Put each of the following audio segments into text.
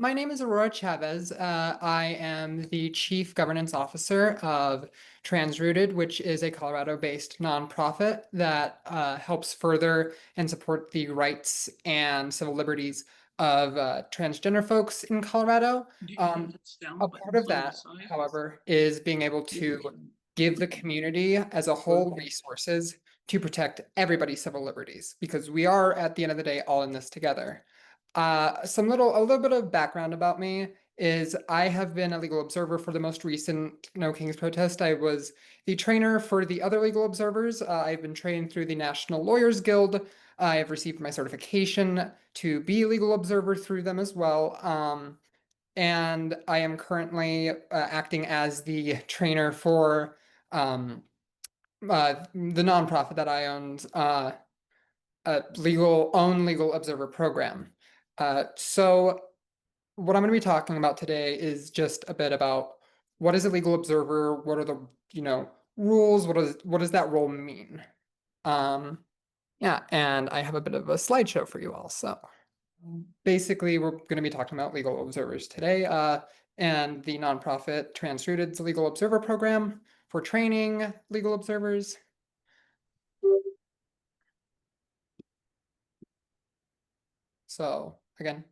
My name is Aurora Chavez. I am the Chief Governance Officer of TransRooted, which is a Colorado-based nonprofit that helps further and support the rights and civil liberties of transgender folks in Colorado. A part of that, however, is being able to give the community as a whole resources to protect everybody's civil liberties, because we are, at the end of the day, all in this together. A little bit of background about me is I have been a legal observer for the most recent No Kings protest. I was the trainer for the other legal observers. I've been trained through the National Lawyers Guild. I have received my certification to be a legal observer through them as well. And I am currently acting as the trainer for the nonprofit that I own, a legal observer program. So what I'm going to be talking about today is just a bit about what is a legal observer, what are the, rules, what does that role mean? Yeah, and I have a bit of a slideshow for you all. So basically, we're going to be talking about legal observers today, and the nonprofit TransRooted's legal observer program for training legal observers. So again,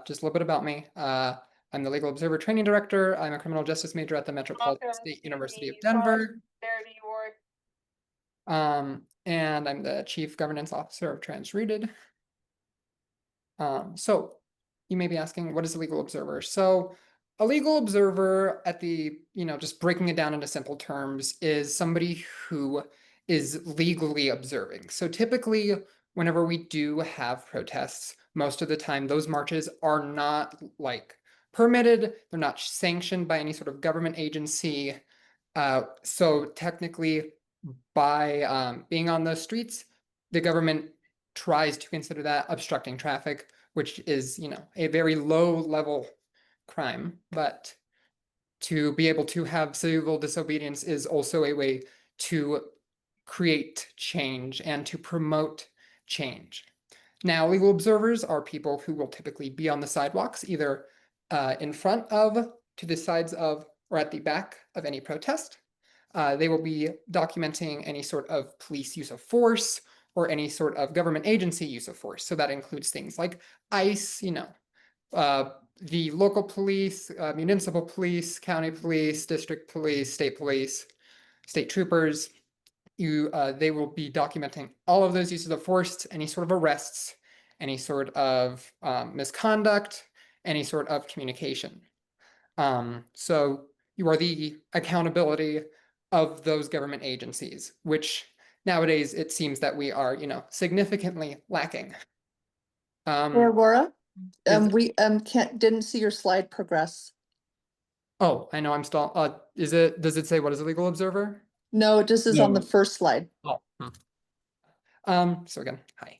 just a little bit about me. I'm the Legal Observer Training Director. I'm a criminal justice major at the Metropolitan State University of Denver. And I'm the Chief Governance Officer of TransRooted. So you may be asking, what is a legal observer? So a legal observer at the, just breaking it down into simple terms, is somebody who is legally observing. So typically, whenever we do have protests, most of the time those marches are not like permitted, they're not sanctioned by any sort of government agency. So technically, by being on those streets, the government tries to consider that obstructing traffic, which is, a very low level crime. But to be able to have civil disobedience is also a way to create change and to promote change. Now, legal observers are people who will typically be on the sidewalks, either in front of, to the sides of, or at the back of any protest. They will be documenting any sort of police use of force or any sort of government agency use of force. So that includes things like ICE, the local police, municipal police, county police, district police, state troopers. They will be documenting all of those uses of force, any sort of arrests, any sort of misconduct, any sort of communication. So you are the accountability of those government agencies, which nowadays it seems that we are, significantly lacking. Aurora, we didn't see your slide progress. Oh, I know I'm still, does it say what is a legal observer? No, it just is on the first slide. Oh. So again, hi.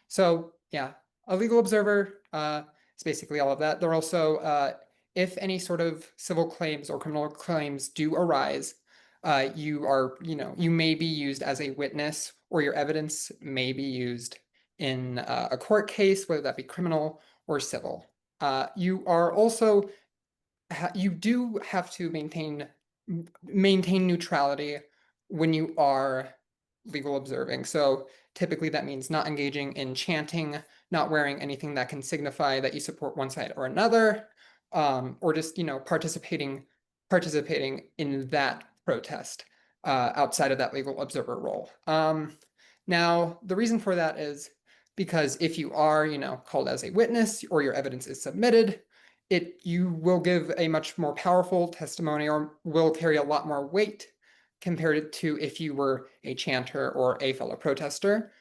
So yeah, a legal observer, is basically all of that. They're also, if any sort of civil claims or criminal claims do arise, you may be used as a witness, or your evidence may be used in a court case, whether that be criminal or civil. You are also, you do have to maintain neutrality when you are legal observing. So typically that means not engaging in chanting, not wearing anything that can signify that you support one side or another, or just, participating in that protest outside of that legal observer role. Now, the reason for that is because if you are, called as a witness or your evidence is submitted, you will give a much more powerful testimony, or will carry a lot more weight compared to if you were a chanter or a fellow protester.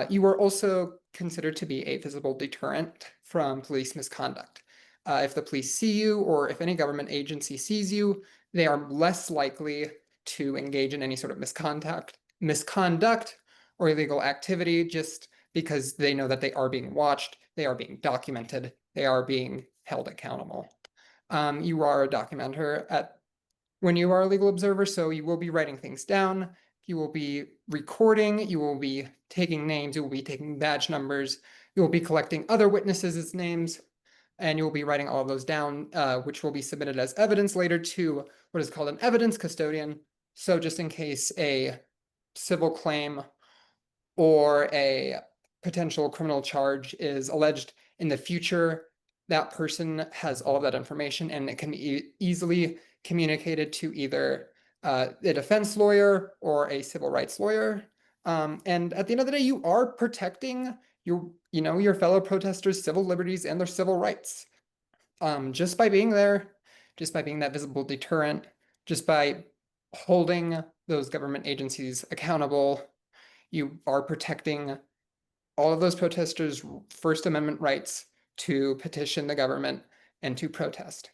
You are also considered to be a visible deterrent from police misconduct. If the police see you, or if any government agency sees you, they are less likely to engage in any sort of misconduct or illegal activity, just because they know that they are being watched, they are being documented, they are being held accountable. You are a documenter when you are a legal observer, so you will be writing things down, you will be recording, you will be taking names, you will be taking badge numbers, you will be collecting other witnesses' names, and you'll be writing all of those down, which will be submitted as evidence later to what is called an evidence custodian. So just in case a civil claim or a potential criminal charge is alleged in the future, that person has all of that information and it can be easily communicated to either a defense lawyer or a civil rights lawyer. And at the end of the day, you are protecting your fellow protesters' civil liberties and their civil rights. Just by being there, just by being that visible deterrent, just by holding those government agencies accountable, you are protecting all of those protesters' First Amendment rights to petition the government and to protest.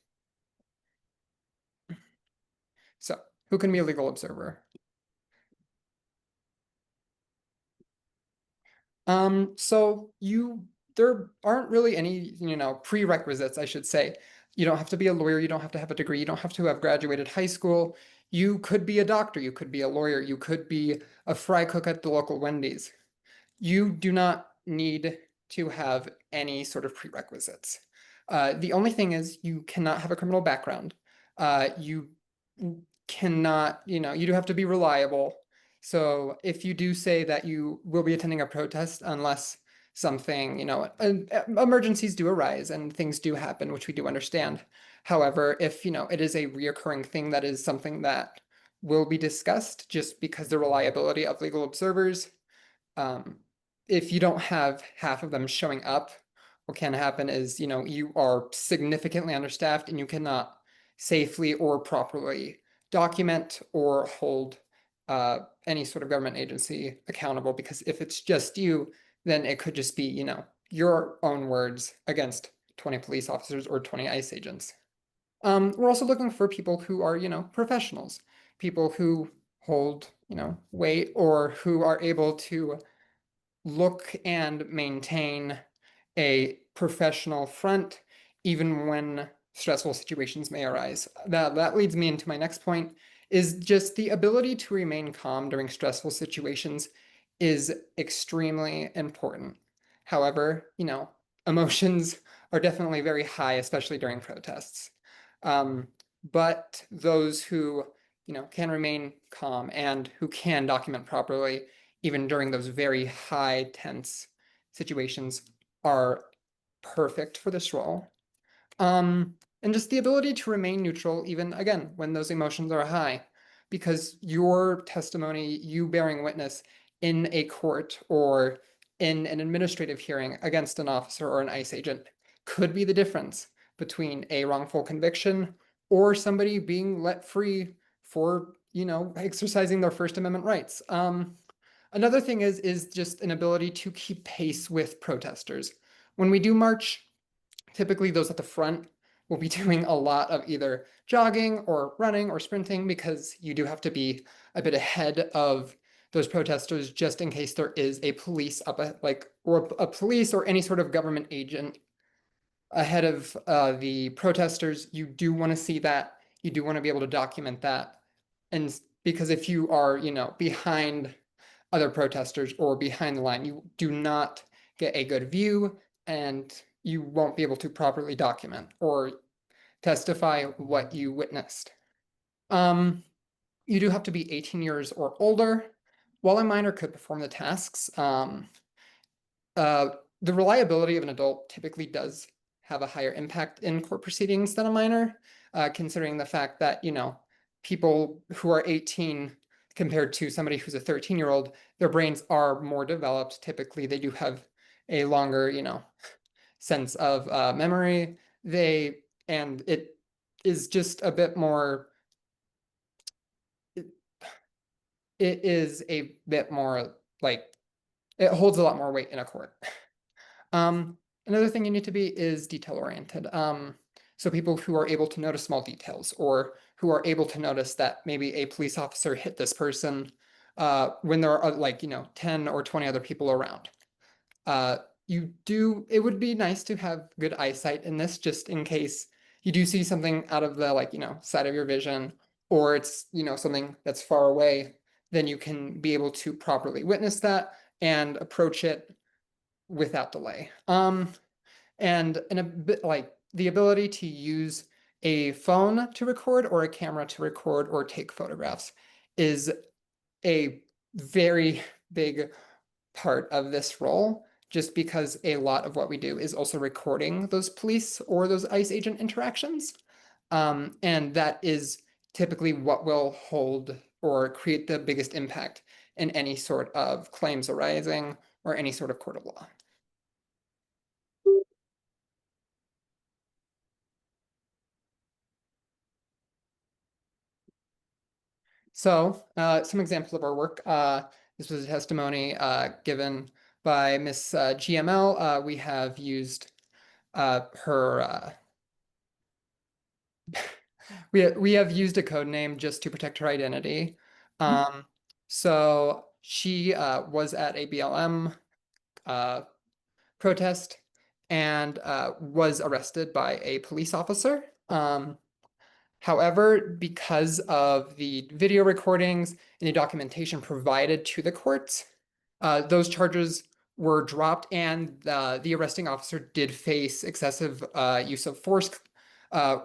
So, who can be a legal observer? So there aren't really any, prerequisites, I should say. You don't have to be a lawyer, you don't have to have a degree, you don't have to have graduated high school. You could be a doctor, you could be a lawyer, you could be a fry cook at the local Wendy's. You do not need to have any sort of prerequisites. The only thing is you cannot have a criminal background. You cannot, you do have to be reliable. So if you do say that you will be attending a protest unless something, emergencies do arise and things do happen, which we do understand. However, if, it is a reoccurring thing that is something that will be discussed just because the reliability of legal observers, if you don't have half of them showing up, what can happen is, you are significantly understaffed and you cannot safely or properly document or hold any sort of government agency accountable, because if it's just you, then it could just be, your own words against 20 police officers or 20 ICE agents. We're also looking for people who are, professionals, people who hold, weight, or who are able to look and maintain a professional front, even when stressful situations may arise. That leads me into my next point, is just the ability to remain calm during stressful situations is extremely important. However, emotions are definitely very high, especially during protests. But those who, can remain calm and who can document properly, even during those very high tense situations, are perfect for this role. And just the ability to remain neutral, even again, when those emotions are high, because your testimony, you bearing witness in a court or in an administrative hearing against an officer or an ICE agent could be the difference between a wrongful conviction or somebody being let free for, exercising their First Amendment rights. Another thing is just an ability to keep pace with protesters. When we do march, typically those at the front will be doing a lot of either jogging or running or sprinting, because you do have to be a bit ahead of those protesters just in case there is a police or a police or any sort of government agent ahead of the protesters. You do want to see that. You do want to be able to document that. And because if you are, behind other protesters or behind the line, you do not get a good view and you won't be able to properly document or testify what you witnessed. You do have to be 18 years or older. While a minor could perform the tasks, the reliability of an adult typically does have a higher impact in court proceedings than a minor, considering the fact that, people who are 18 compared to somebody who's a 13-year-old, their brains are more developed. Typically, they do have a longer, sense of memory. And it is just a bit more, it is a bit more like, it holds a lot more weight in a court. Another thing you need to be is detail oriented. So people who are able to notice small details, or who are able to notice that maybe a police officer hit this person when there are 10 or 20 other people around. It would be nice to have good eyesight in this, just in case you do see something out of the side of your vision, or it's, something that's far away, then you can be able to properly witness that and approach it without delay. and a bit like the ability to use a phone to record or a camera to record or take photographs is a very big part of this role, just because a lot of what we do is also recording those police or those ICE agent interactions. And that is typically what will hold or create the biggest impact in any sort of claims arising or any sort of court of law. So some examples of our work. This was a testimony given by Miss GML. We have used her we have used a code name just to protect her identity. So she was at a BLM protest and was arrested by a police officer. However, because of the video recordings and the documentation provided to the courts, those charges were dropped, and the arresting officer did face excessive use of force,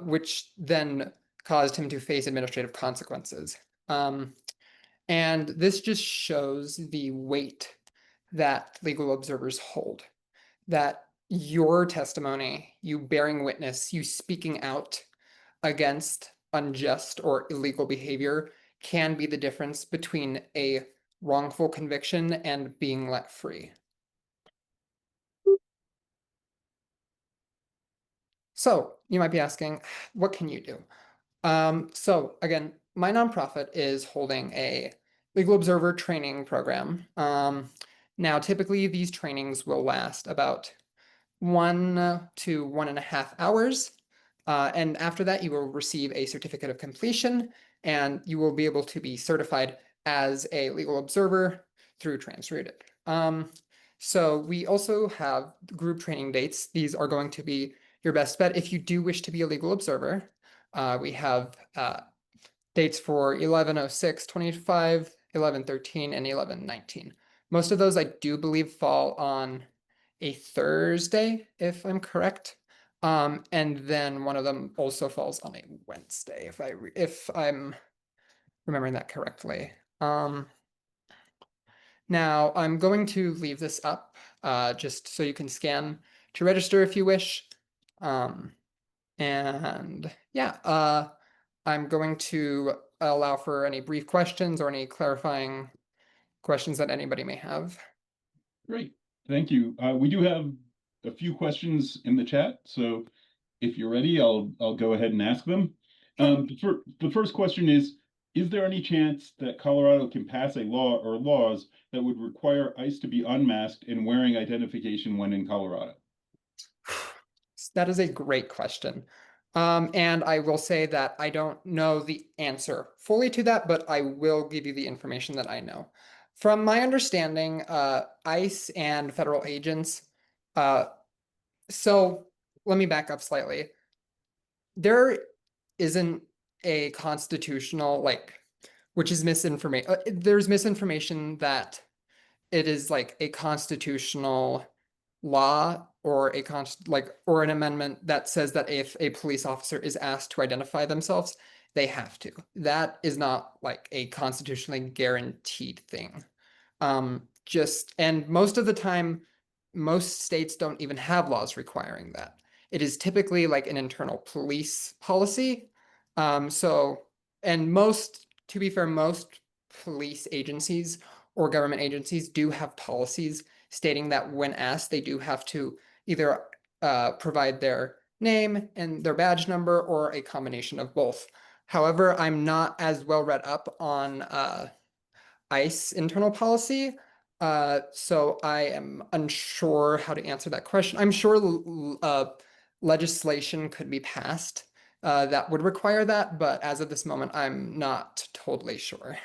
which then caused him to face administrative consequences. And this just shows the weight that legal observers hold, that your testimony, you bearing witness, you speaking out against unjust or illegal behavior can be the difference between a wrongful conviction and being let free. So you might be asking, what can you do? So again, my nonprofit is holding a legal observer training program. Now, typically these trainings will last about 1 to 1.5 hours. And after that, you will receive a certificate of completion, and you will be able to be certified as a legal observer through TransRooted. So we also have group training dates. These are going to be your best bet if you do wish to be a legal observer. We have dates for 11/06/25, 11/13, and 11/19. Most of those I do believe fall on a Thursday, if I'm correct. And then one of them also falls on a Wednesday, if I'm remembering that correctly. Now I'm going to leave this up just so you can scan to register if you wish. And yeah, I'm going to allow for any brief questions or any clarifying questions that anybody may have. Great, thank you. We do have a few questions in the chat, so if you're ready, I'll go ahead and ask them. The first question is there any chance that Colorado can pass a law or laws that would require ICE to be unmasked and wearing identification when in Colorado? That is a great question. And I will say that I don't know the answer fully to that, but I will give you the information that I know. From my understanding, ICE and federal agents, so let me back up slightly. There isn't a constitutional, which is misinformation. There's misinformation that it is like a constitutional law or or an amendment that says that if a police officer is asked to identify themselves, they have to. That is not like a constitutionally guaranteed thing. And most of the time, most states don't even have laws requiring that. It is typically like an internal police policy. And to be fair, most police agencies or government agencies do have policies stating that when asked, they do have to either provide their name and their badge number or a combination of both. However, I'm not as well read up on ICE internal policy, so I am unsure how to answer that question. I'm sure legislation could be passed that would require that, but as of this moment, I'm not totally sure.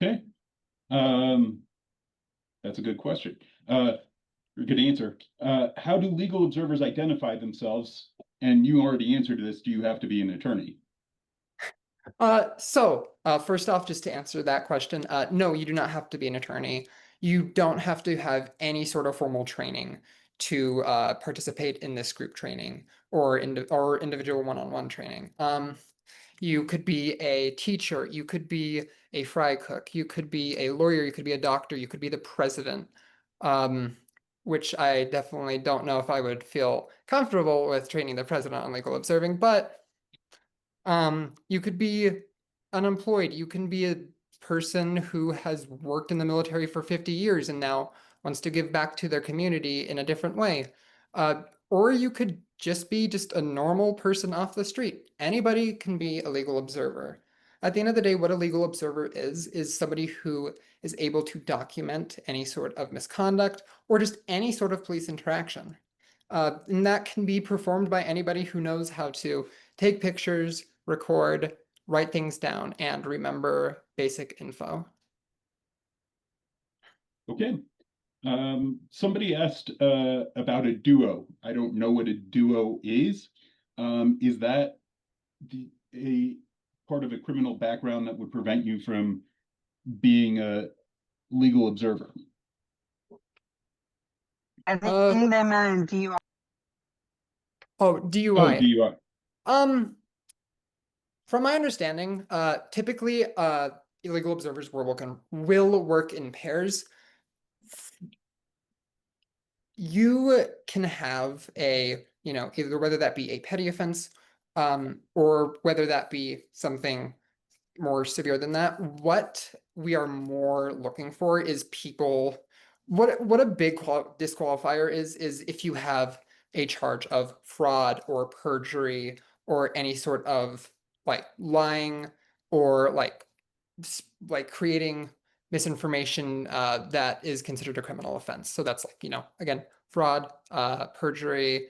Okay, that's a good question. Good answer. How do legal observers identify themselves? And you already answered this. Do you have to be an attorney? First off, just to answer that question, no, you do not have to be an attorney. You don't have to have any sort of formal training to participate in this group training or individual one-on-one training. You could be a teacher, you could be a fry cook, you could be a lawyer, you could be a doctor, you could be the president, which I definitely don't know if I would feel comfortable with training the president on legal observing, but you could be unemployed, you can be a person who has worked in the military for 50 years and now wants to give back to their community in a different way. Or you could just be just a normal person off the street. Anybody can be a legal observer. At the end of the day, what a legal observer is somebody who is able to document any sort of misconduct or just any sort of police interaction. And that can be performed by anybody who knows how to take pictures, record, write things down, and remember basic info. Okay. Somebody asked about a duo. I don't know what a duo is. Is that a part of a criminal background that would prevent you from being a legal observer? I think they meant DUI. Oh, DUI. Oh, DUI. From my understanding, typically illegal observers will work in pairs. You can have a, either whether that be a petty offense, or whether that be something more severe than that. What we are more looking for is people. What a big disqualifier is if you have a charge of fraud or perjury or any sort of like lying or like creating misinformation that is considered a criminal offense. So that's like, again, fraud, perjury,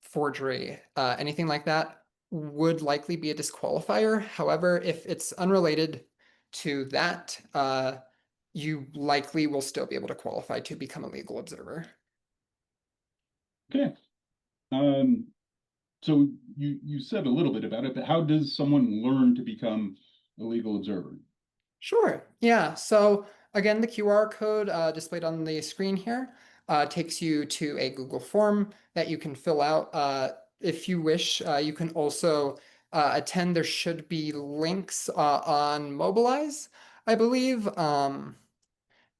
forgery, anything like that would likely be a disqualifier. However, if it's unrelated to that, you likely will still be able to qualify to become a legal observer. Okay. So you said a little bit about it, but how does someone learn to become a legal observer? Sure. Yeah. So again, the QR code displayed on the screen here takes you to a Google form that you can fill out. If you wish, you can also attend. There should be links on Mobilize, I believe.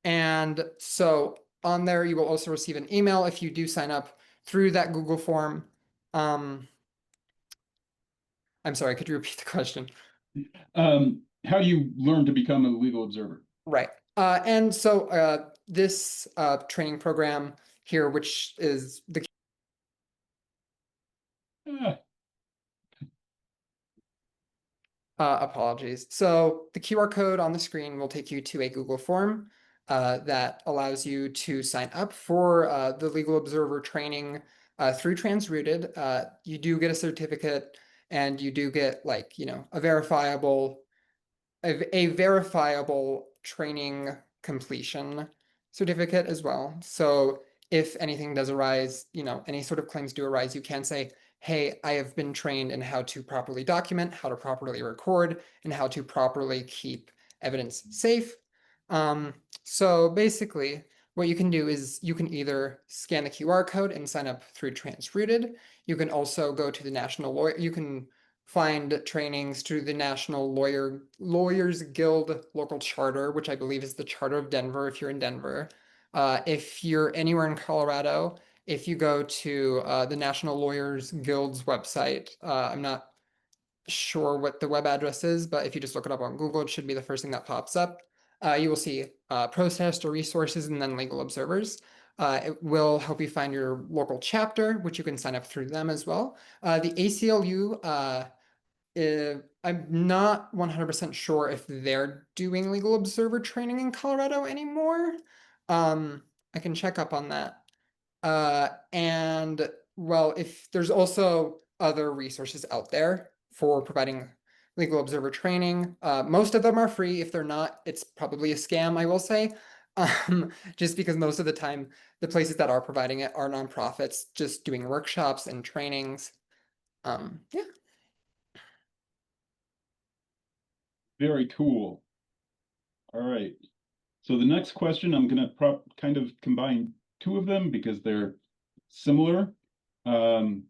And so on there, you will also receive an email if you do sign up through that Google form. I'm sorry, could you repeat the question? How do you learn to become a legal observer? Right. And so this training program here, which is the Ah, apologies. So the QR code on the screen will take you to a Google form that allows you to sign up for the legal observer training through TransRooted. You do get a certificate and you do get a verifiable training completion certificate as well. So if anything does arise, any sort of claims do arise, you can say, hey, I have been trained in how to properly document, how to properly record, and how to properly keep evidence safe. So basically, what you can do is you can either scan the QR code and sign up through TransRooted. You can also go to the National Lawyer. You can find trainings through the National Lawyers Guild local charter, which I believe is the Charter of Denver if you're in Denver. If you're anywhere in Colorado, if you go to the National Lawyers Guild's website, I'm not sure what the web address is, but if you just look it up on Google, it should be the first thing that pops up. You will see protest or resources and then legal observers. It will help you find your local chapter, which you can sign up through them as well. The ACLU, I'm not 100% sure if they're doing legal observer training in Colorado anymore. I can check up on that. And well, if there's also other resources out there for providing legal observer training, most of them are free. If they're not, it's probably a scam, I will say. Just because most of the time, the places that are providing it are nonprofits, just doing workshops and trainings. Yeah. very cool. All right. So the next question, I'm going to kind of combine two of them because they're similar. Can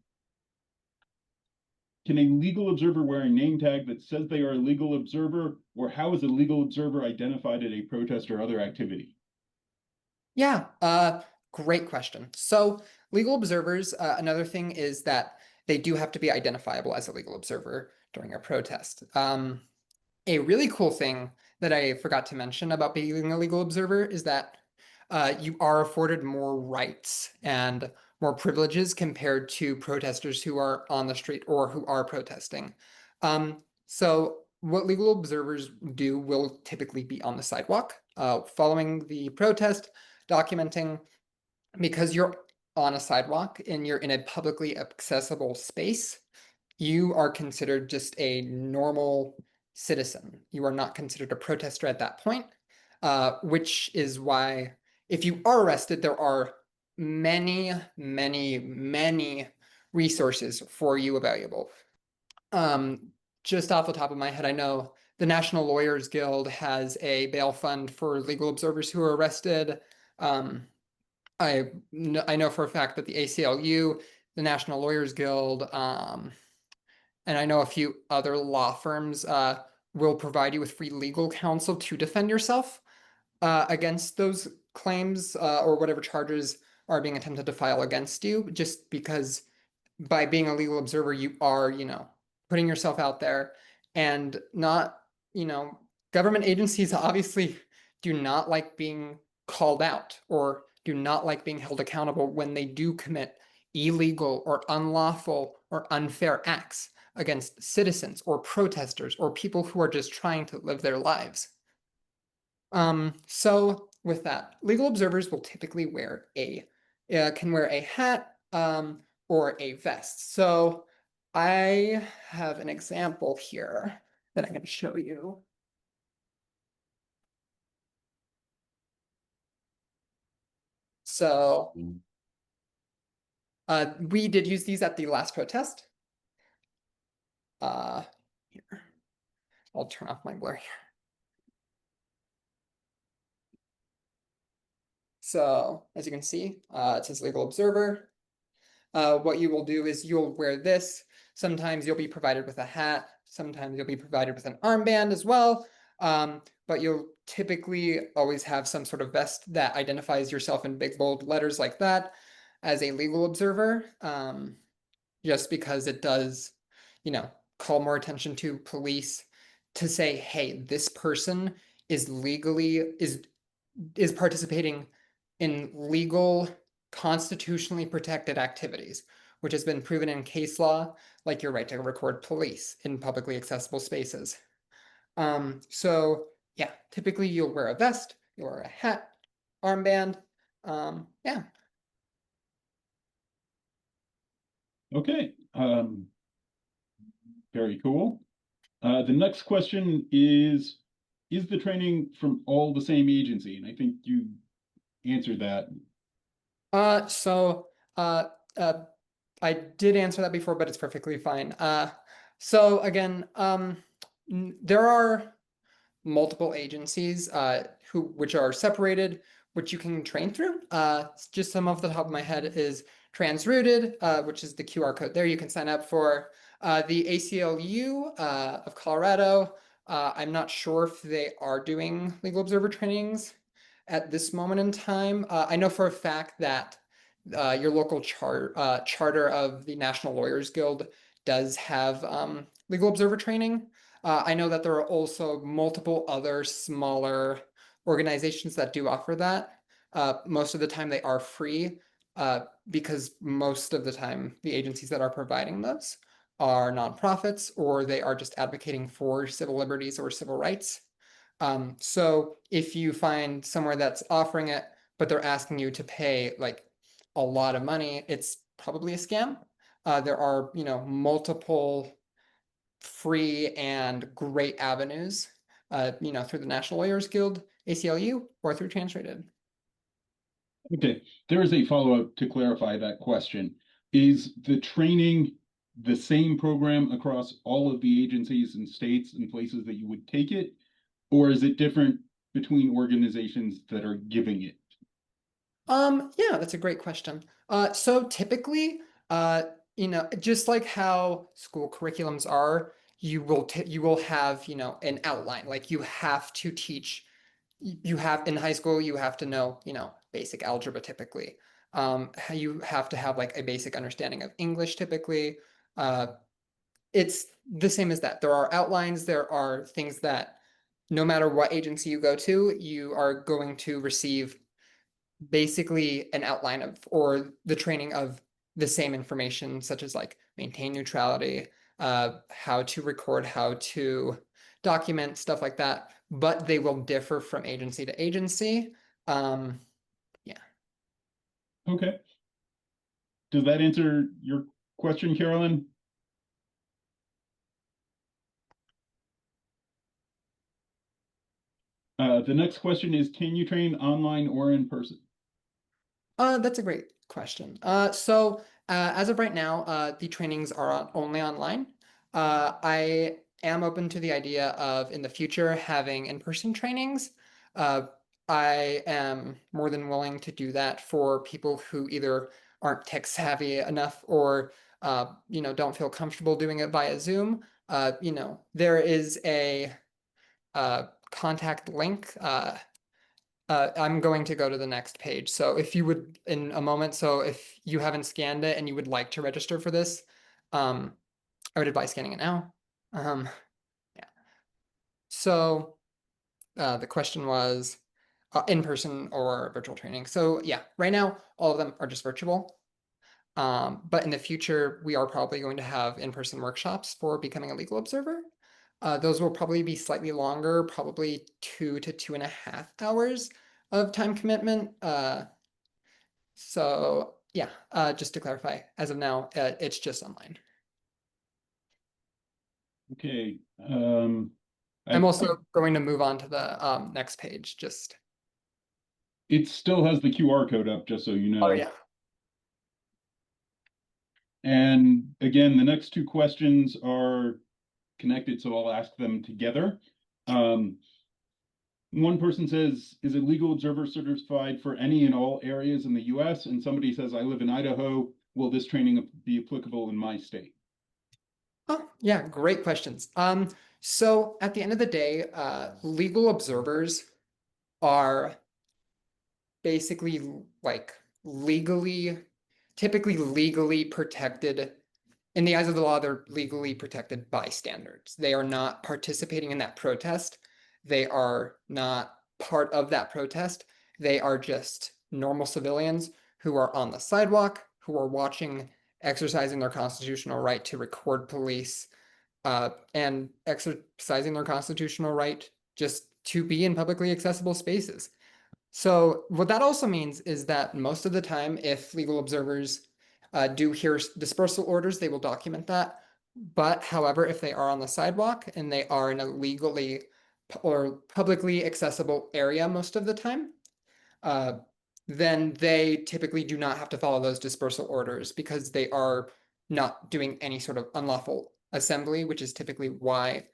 a legal observer wear a name tag that says they are a legal observer, or how is a legal observer identified at a protest or other activity? Yeah, great question. So legal observers, another thing is that they do have to be identifiable as a legal observer during a protest. A really cool thing that I forgot to mention about being a legal observer is that you are afforded more rights and more privileges compared to protesters who are on the street or who are protesting. So what legal observers do will typically be on the sidewalk, following the protest, documenting, because you're on a sidewalk and you're in a publicly accessible space, you are considered just a normal citizen. You are not considered a protester at that point, which is why if you are arrested, there are many, many, many resources for you available. Just off the top of my head, I know the National Lawyers Guild has a bail fund for legal observers who are arrested. I know for a fact that the ACLU, the National Lawyers Guild, and I know a few other law firms will provide you with free legal counsel to defend yourself against those claims or whatever charges are being attempted to file against you, just because by being a legal observer, you are, putting yourself out there and not, government agencies obviously do not like being called out or do not like being held accountable when they do commit illegal or unlawful or unfair acts against citizens or protesters or people who are just trying to live their lives. So with that, legal observers will typically can wear a hat, or a vest. So I have an example here that I'm going to show you. So we did use these at the last protest. Here, I'll turn off my blur here. So as you can see, it says legal observer. What you will do is you'll wear this. Sometimes you'll be provided with a hat. Sometimes you'll be provided with an armband as well. But you'll typically always have some sort of vest that identifies yourself in big bold letters like that as a legal observer, just because it does, call more attention to police to say, hey, this person is is participating in legal, constitutionally protected activities, which has been proven in case law, like your right to record police in publicly accessible spaces. So yeah, typically you'll wear a vest, you'll wear a hat, armband. Yeah. Okay. Very cool. The next question is the training from all the same agency? And I think you answered that. I did answer that before, but it's perfectly fine. So again, there are multiple agencies which are separated, which you can train through. Just some off the top of my head is TransRooted, which is the QR code there you can sign up for. The ACLU of Colorado, I'm not sure if they are doing legal observer trainings at this moment in time. I know for a fact that your local charter of the National Lawyers Guild does have legal observer training. I know that there are also multiple other smaller organizations that do offer that. Most of the time they are free because most of the time the agencies that are providing those are nonprofits or they are just advocating for civil liberties or civil rights. So if you find somewhere that's offering it, but they're asking you to pay like a lot of money, it's probably a scam. There are, multiple free and great avenues, through the National Lawyers Guild, ACLU, or through TransRooted. Okay, there is a follow-up to clarify that question. Is the training the same program across all of the agencies and states and places that you would take it? Or is it different between organizations that are giving it? Yeah, that's a great question. So typically, just like how school curriculums are, you will have, an outline. Like you have to teach, you have in high school, you have to know, basic algebra typically. You have to have like a basic understanding of English typically. Uh, it's the same as that. There are outlines, there are things that no matter what agency you go to, you are going to receive basically an outline of or the training of the same information, such as like maintain neutrality, how to record, how to document, stuff like that. But they will differ from agency to agency. Yeah. Okay. Does that answer your question, Carolyn? The next question is, can you train online or in person? That's a great question. As of right now, the trainings are only online. I am open to the idea of in the future having in-person trainings. Uh, I am more than willing to do that for people who either aren't tech savvy enough or don't feel comfortable doing it via Zoom. There is a contact link. I'm going to go to the next page. So if you would, in a moment, so if you haven't scanned it and you would like to register for this, I would advise scanning it now. Um, yeah. So the question was in-person or virtual training. So yeah, right now, all of them are just virtual. But in the future, we are probably going to have in-person workshops for becoming a legal observer. Those will probably be slightly longer, probably 2 to 2.5 hours of time commitment. So yeah, just to clarify, as of now, it's just online. Okay. I'm also going to move on to the next page. Just it still has the QR code up, just so you know. oh yeah. And again, the next two questions are connected, so I'll ask them together. One person says, is a legal observer certified for any and all areas in the US? And somebody says, I live in Idaho. Will this training be applicable in my state? Oh, yeah, great questions. So at the end of the day, legal observers are basically like typically legally protected. In the eyes of the law, they're legally protected bystanders. They are not participating in that protest. They are not part of that protest. They are just normal civilians who are on the sidewalk, who are watching, exercising their constitutional right to record police, and exercising their constitutional right just to be in publicly accessible spaces. So what that also means is that most of the time, if legal observers do hear dispersal orders, they will document that. But however, if they are on the sidewalk and they are in a legally or publicly accessible area most of the time, uh, then they typically do not have to follow those dispersal orders because they are not doing any sort of unlawful assembly, which is typically why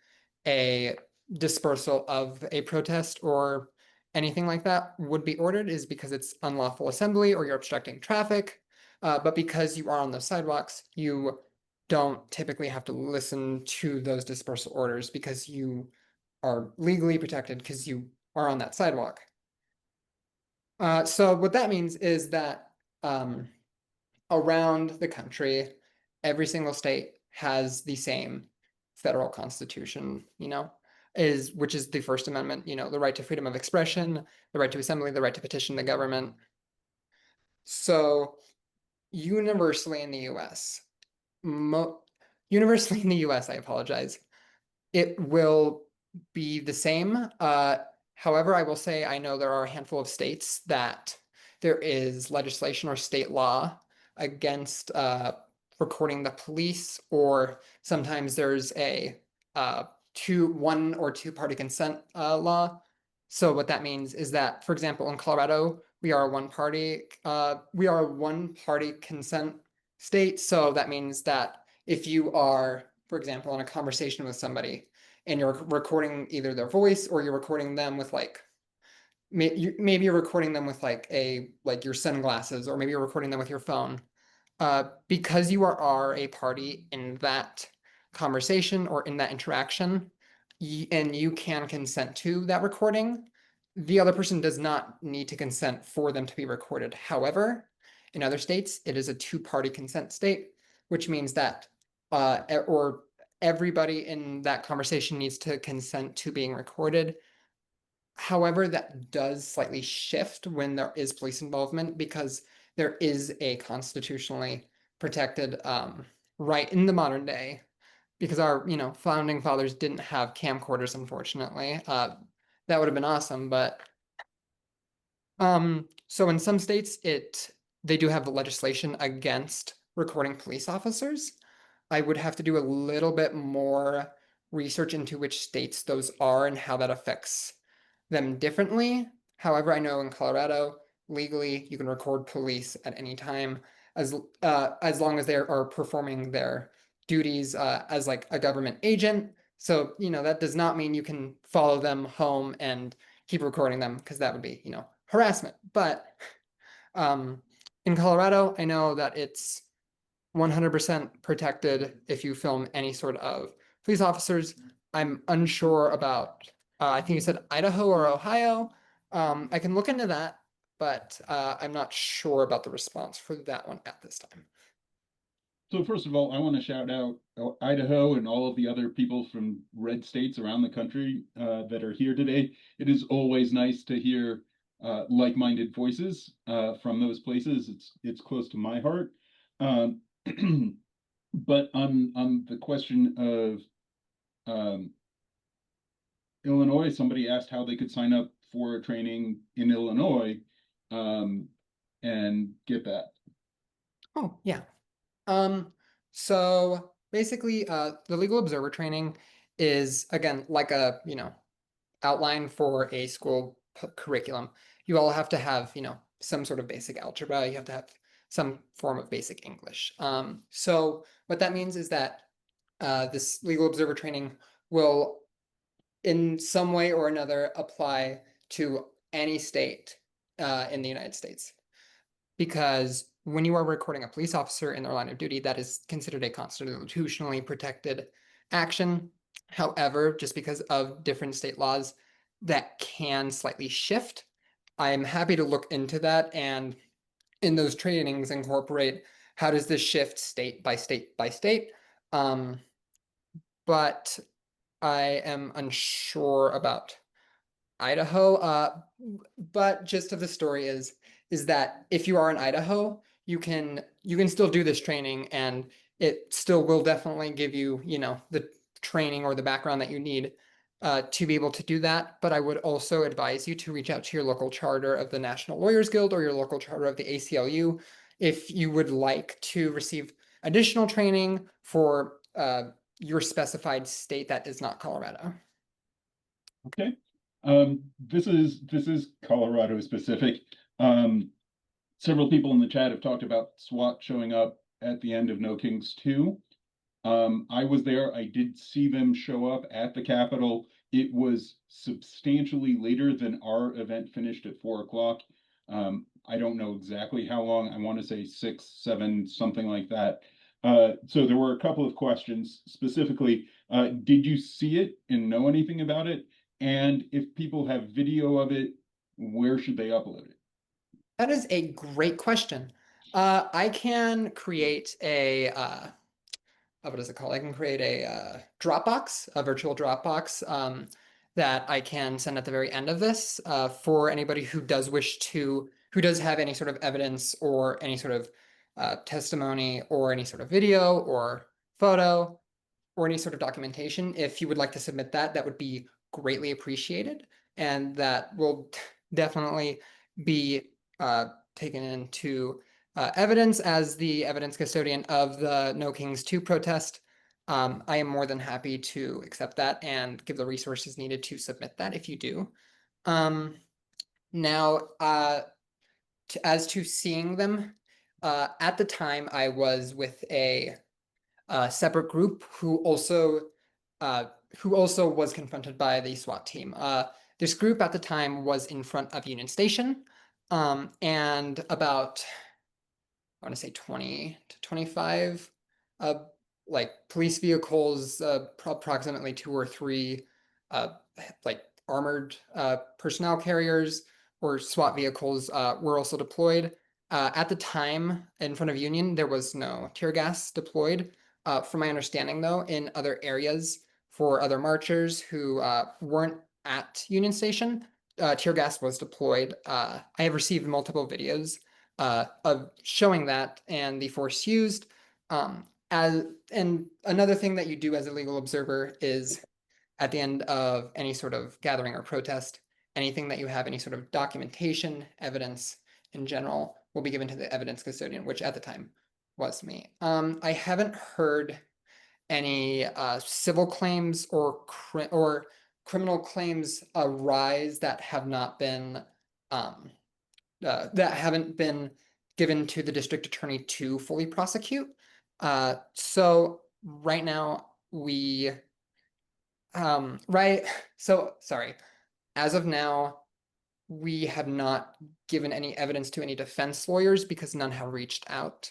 a dispersal of a protest or anything like that would be ordered, is because it's unlawful assembly or you're obstructing traffic. But because you are on the sidewalks, you don't typically have to listen to those dispersal orders because you are legally protected because you are on that sidewalk. So what that means is that around the country, every single state has the same federal constitution, which is the First Amendment, the right to freedom of expression, the right to assembly, the right to petition the government. So universally in the US, universally in the US, I apologize, it will be the same. However, I will say I know there are a handful of states that there is legislation or state law against recording the police, or sometimes there's a one or two party consent law. So what that means is that, for example, in Colorado, we are a one party consent state. So that means that if you are, for example, in a conversation with somebody and you're recording either their voice or you're recording them with like maybe you're recording them with like your sunglasses, or maybe you're recording them with your phone. Because you are a party in that conversation or in that interaction, and you can consent to that recording, the other person does not need to consent for them to be recorded. However, in other states, it is a two-party consent state, which means that or everybody in that conversation needs to consent to being recorded. However, that does slightly shift when there is police involvement, because there is a constitutionally protected right in the modern day, because our founding fathers didn't have camcorders, unfortunately. That would have been awesome, but so in some states they do have legislation against recording police officers. I would have to do a little bit more research into which states those are and how that affects them differently. However, I know in Colorado, legally, you can record police at any time as long as they are performing their duties as like a government agent. So, that does not mean you can follow them home and keep recording them, because that would be, harassment. But um, in Colorado, I know that it's 100% protected if you film any sort of police officers. I'm unsure about, I think you said Idaho or Ohio. I can look into that, but I'm not sure about the response for that one at this time. So first of all, I want to shout out Idaho and all of the other people from red states around the country that are here today. It is always nice to hear like-minded voices from those places. It's close to my heart. But on the question of Illinois, somebody asked how they could sign up for training in Illinois and get that. Oh, yeah. So basically, the legal observer training is, again, like a, outline for a school curriculum. You all have to have, some sort of basic algebra. You have to have some form of basic English. So what that means is that this legal observer training will, in some way or another, apply to any state in the United States. Because when you are recording a police officer in their line of duty, that is considered a constitutionally protected action. However, just because of different state laws, that can slightly shift. I'm happy to look into that, and in those trainings incorporate how does this shift state by state by state. But I am unsure about Idaho. But gist of the story is that if you are in Idaho, you can still do this training, and it still will definitely give you, the training or the background that you need to be able to do that. But I would also advise you to reach out to your local charter of the National Lawyers Guild or your local charter of the ACLU if you would like to receive additional training for your specified state that is not Colorado. Okay. This is Colorado specific. Several people in the chat have talked about SWAT showing up at the end of No Kings 2. I was there. I did see them show up at the Capitol. It was substantially later than our event finished at 4 o'clock. I don't know exactly how long. I want to say 6, 7, something like that. So there were a couple of questions specifically. Did you see it and know anything about it? And if people have video of it, where should they upload it? That is a great question. I can create a what is it called? I can create a Dropbox, a virtual Dropbox that I can send at the very end of this for anybody who does who does have any sort of evidence or any sort of testimony or any sort of video or photo or any sort of documentation. If you would like to submit that, that would be greatly appreciated. And that will definitely be taken into evidence as the evidence custodian of the No Kings 2 protest. I am more than happy to accept that and give the resources needed to submit that if you do. Now, as to seeing them, at the time I was with a separate group who also was confronted by the SWAT team. this group at the time was in front of Union Station, and about, I want to say 20 to 25 like police vehicles, approximately 2 or 3 like armored personnel carriers or SWAT vehicles were also deployed. At the time, in front of Union, there was no tear gas deployed. From my understanding, though, in other areas for other marchers who weren't at Union Station, tear gas was deployed. I have received multiple videos of showing that and the force used. And another thing that you do as a legal observer is at the end of any sort of gathering or protest, anything that you have, any sort of documentation, evidence in general, will be given to the evidence custodian, which at the time was me. I haven't heard any civil claims or criminal claims arise that have not been that haven't been given to the district attorney to fully prosecute. So right now we sorry. As of now, we have not given any evidence to any defense lawyers because none have reached out.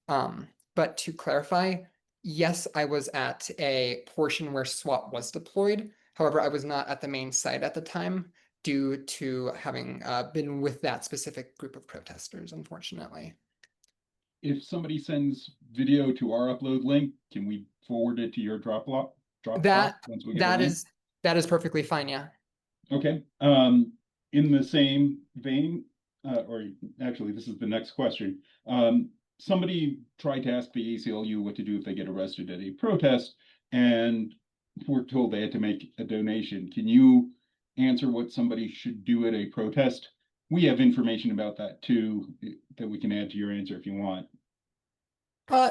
But to clarify, yes, I was at a portion where SWAT was deployed. However, I was not at the main site at the time due to having been with that specific group of protesters, unfortunately. If somebody sends video to our upload link, can we forward it to your Dropbox once we get the link? That is perfectly fine, yeah. Okay. In the same vein, or actually, this is the next question. Somebody tried to ask the ACLU what to do if they get arrested at a protest, and we're told they had to make a donation. Can you answer what somebody should do at a protest? We have information about that too that we can add to your answer if you want.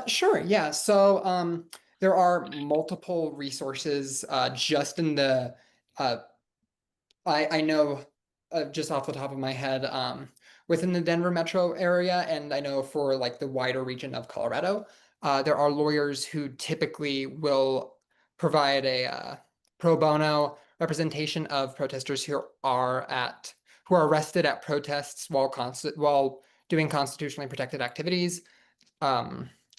Sure, yeah. So there are multiple resources just in the I know just off the top of my head within the Denver metro area, and I know for like the wider region of Colorado, there are lawyers who typically will provide a pro bono representation of protesters who are arrested at protests while doing constitutionally protected activities.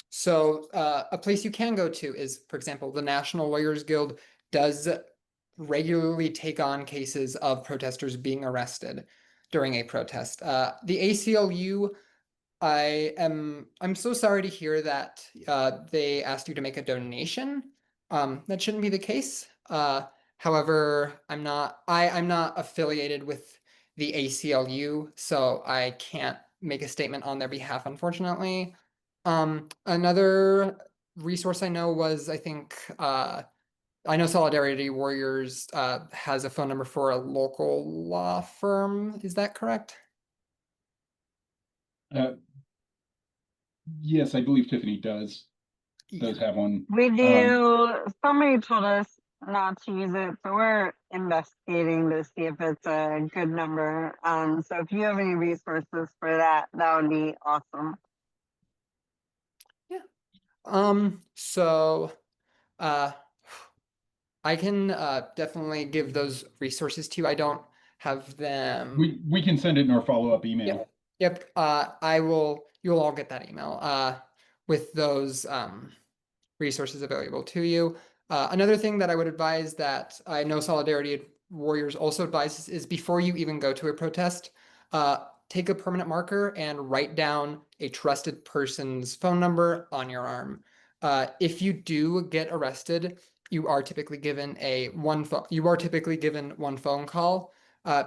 So a place you can go to is, for example, the National Lawyers Guild does regularly take on cases of protesters being arrested during a protest. The ACLU, I'm so sorry to hear that they asked you to make a donation. That shouldn't be the case. However, I'm not affiliated with the ACLU, so I can't make a statement on their behalf, unfortunately. Another resource I know was, I know Solidarity Warriors has a phone number for a local law firm. Is that correct? Yes, I believe Tiffany does have one. We do. Somebody told us not to use it, so we're investigating to see if it's a good number. So if you have any resources for that, that would be awesome. Yeah. So I can definitely give those resources to you. I don't have them. We can send it in our follow-up email. Yep. You'll all get that email with those resources available to you. Another thing that I would advise that I know Solidarity Warriors also advises is before you even go to a protest, take a permanent marker and write down a trusted person's phone number on your arm. If you do get arrested, you are typically given one phone call.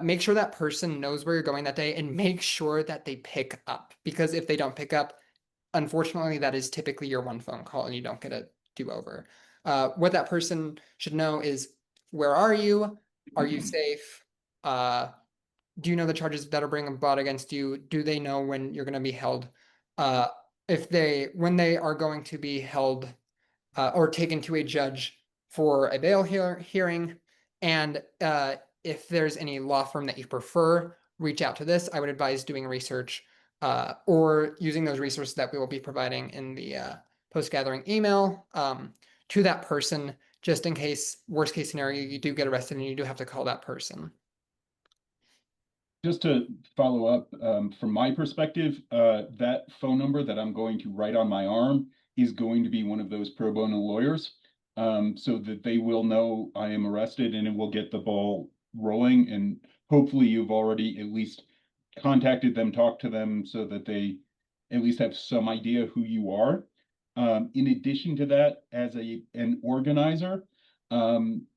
Make sure that person knows where you're going that day and make sure that they pick up, because if they don't pick up, unfortunately, that is typically your one phone call and you don't get a do-over. What that person should know is, where are you? Are you safe? Do you know the charges that are being brought against you? Do they know when you're going to be held? When they are going to be held or taken to a judge for a bail hearing, and if there's any law firm that you prefer, reach out to this. I would advise doing research or using those resources that we will be providing in the post-gathering email to that person, just in case, worst case scenario, you do get arrested and you do have to call that person. Just to follow up, from my perspective, that phone number that I'm going to write on my arm is going to be one of those pro bono lawyers, so that they will know I am arrested and it will get the ball rolling. And hopefully you've already at least contacted them, talked to them so that they at least have some idea who you are. In addition to that, as an organizer,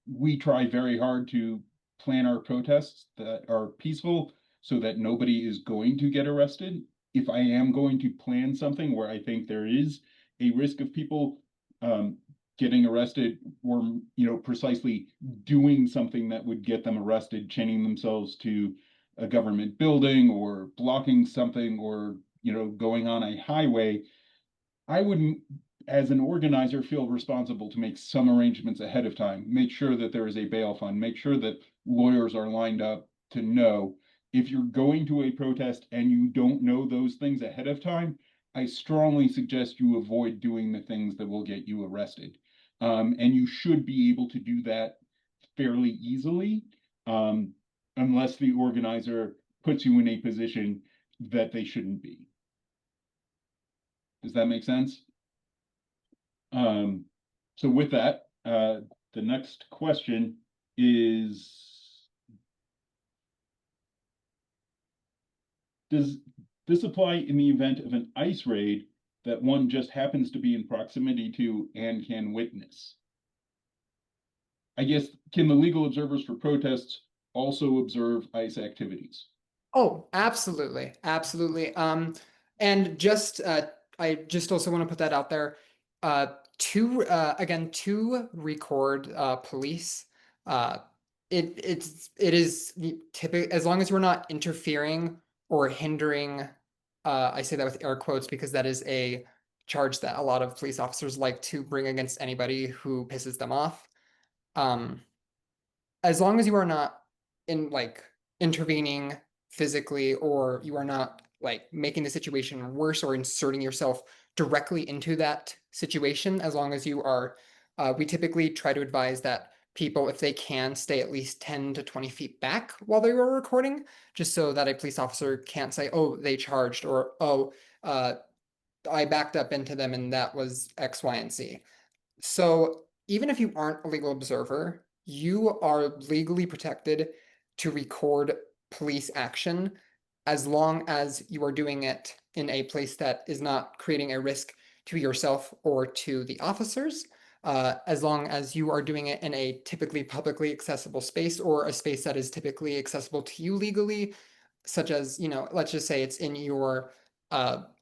we try very hard to plan our protests that are peaceful so that nobody is going to get arrested. If I am going to plan something where I think there is a risk of people getting arrested, or precisely doing something that would get them arrested, chaining themselves to a government building or blocking something, or going on a highway, I would, as an organizer, feel responsible to make some arrangements ahead of time, make sure that there is a bail fund, make sure that lawyers are lined up to know if you're going to a protest and you don't know those things ahead of time. I strongly suggest you avoid doing the things that will get you arrested. And you should be able to do that fairly easily, um, unless the organizer puts you in a position that they shouldn't be. Does that make sense? So with that, the next question is, does this apply in the event of an ICE raid that one just happens to be in proximity to and can witness? I guess, can the legal observers for protests also observe ICE activities? Oh, absolutely. Absolutely. And just I just also want to put that out there. To record police, uh it is typical, as long as you're not interfering or hindering. I say that with air quotes because that is a charge that a lot of police officers like to bring against anybody who pisses them off. Um, as long as you are not in like intervening physically, or you are not like making the situation worse or inserting yourself directly into that situation, as long as you are, we typically try to advise that people, if they can, stay at least 10 to 20 feet back while they are recording, just so that a police officer can't say, oh, they charged, or oh, I backed up into them and that was X, Y, and Z. So even if you aren't a legal observer, you are legally protected to record police action as long as you are doing it in a place that is not creating a risk to yourself or to the officers. As long as you are doing it in a typically publicly accessible space, or a space that is typically accessible to you legally, such as, let's just say it's in your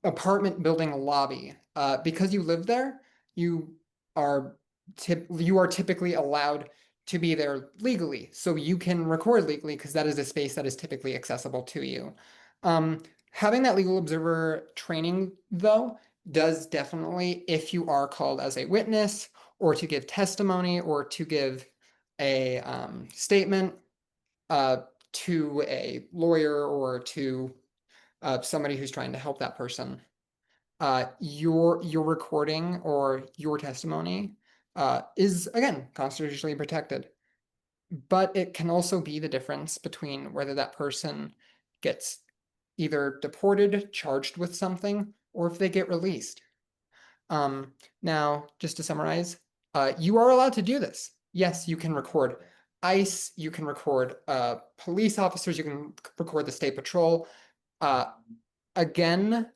apartment building lobby. Because you live there, you are you are typically allowed to be there legally, so you can record legally because that is a space that is typically accessible to you. Um, Having that legal observer training, though, does definitely, if you are called as a witness or to give testimony or to give a statement uh, to a lawyer or to somebody who's trying to help that person, your recording or your testimony is again constitutionally protected. But it can also be the difference between whether that person gets either deported, charged with something, or if they get released. Now, just to summarize, you are allowed to do this. Yes, you can record ICE, you can record police officers, you can record the state patrol. Again,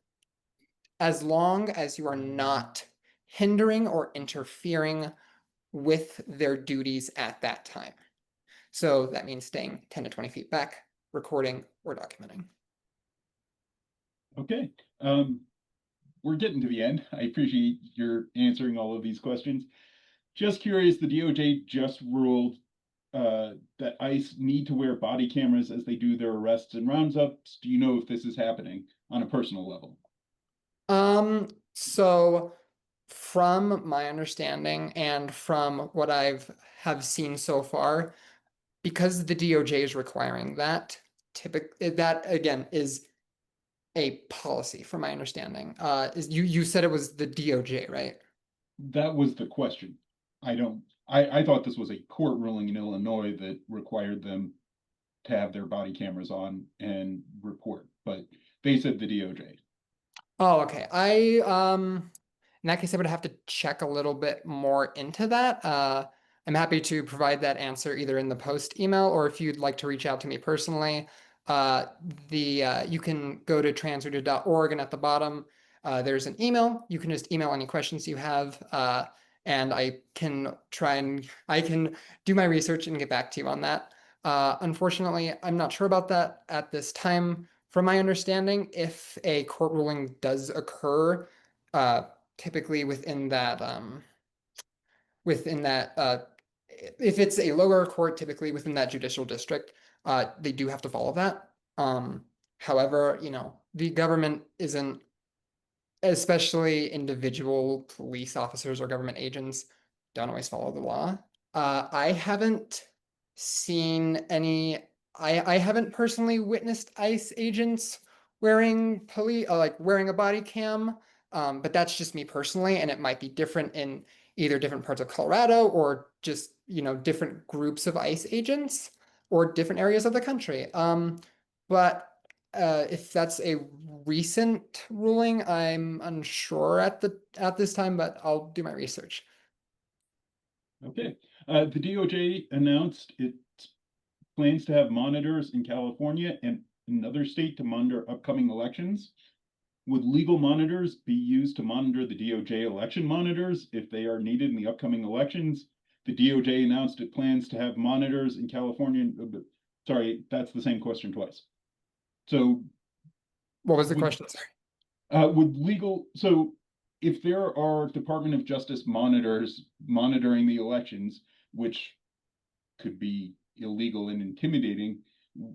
as long as you are not hindering or interfering with their duties at that time. So that means staying 10 to 20 feet back, recording or documenting. Okay. We're getting to the end. I appreciate your answering all of these questions. Just curious, the DOJ just ruled that ICE need to wear body cameras as they do their arrests and roundups. Do you know if this is happening on a personal level? So from my understanding and from what have seen so far, because the DOJ is requiring that, that again is a policy from my understanding. Is you said it was the DOJ, right? That was the question. I thought this was a court ruling in Illinois that required them to have their body cameras on and report, but they said the DOJ. Oh, okay. In that case, I would have to check a little bit more into that. I'm happy to provide that answer either in the post email or if you'd like to reach out to me personally. You can go to transrooted.org and at the bottom, there's an email. You can just email any questions you have. And I can do my research and get back to you on that. Unfortunately, I'm not sure about that at this time. From my understanding, if a court ruling does occur, typically within that if it's a lower court, typically within that judicial district, they do have to follow that. However, the government isn't, especially individual police officers or government agents, don't always follow the law. I haven't seen any. I haven't personally witnessed ICE agents wearing a body cam. But that's just me personally, and it might be different in either different parts of Colorado or just different groups of ICE agents or different areas of the country. But if that's a recent ruling, I'm unsure at this time, but I'll do my research. Okay. The DOJ announced it plans to have monitors in California and another state to monitor upcoming elections. Would legal monitors be used to monitor the DOJ election monitors if they are needed in the upcoming elections? The DOJ announced it plans to have monitors in California. Sorry, that's the same question twice. So what was the question? Sorry. So if there are Department of Justice monitors monitoring the elections, which could be illegal and intimidating,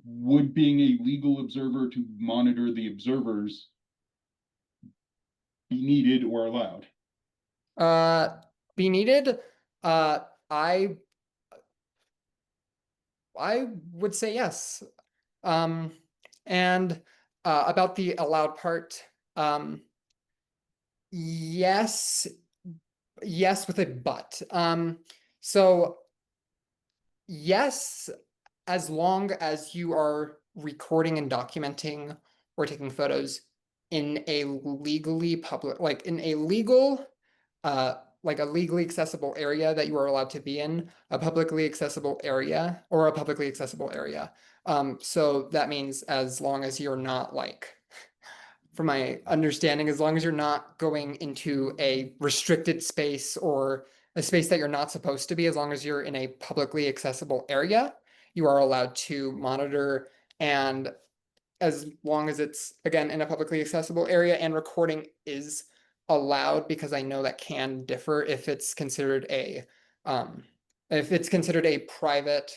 would being a legal observer to monitor the observers be needed or allowed? Be needed. I would say yes. Um, and about the allowed part, yes, yes with a but. So yes, as long as you are recording and documenting or taking photos in a legally public, like in a legal, like a legally accessible area that you are allowed to be in, a publicly accessible area or a publicly accessible area. So that means as long as you're not from my understanding, as long as you're not going into a restricted space or a space that you're not supposed to be, as long as you're in a publicly accessible area, you are allowed to monitor. And as long as it's, again, in a publicly accessible area and recording is allowed, because I know that can differ if it's considered a private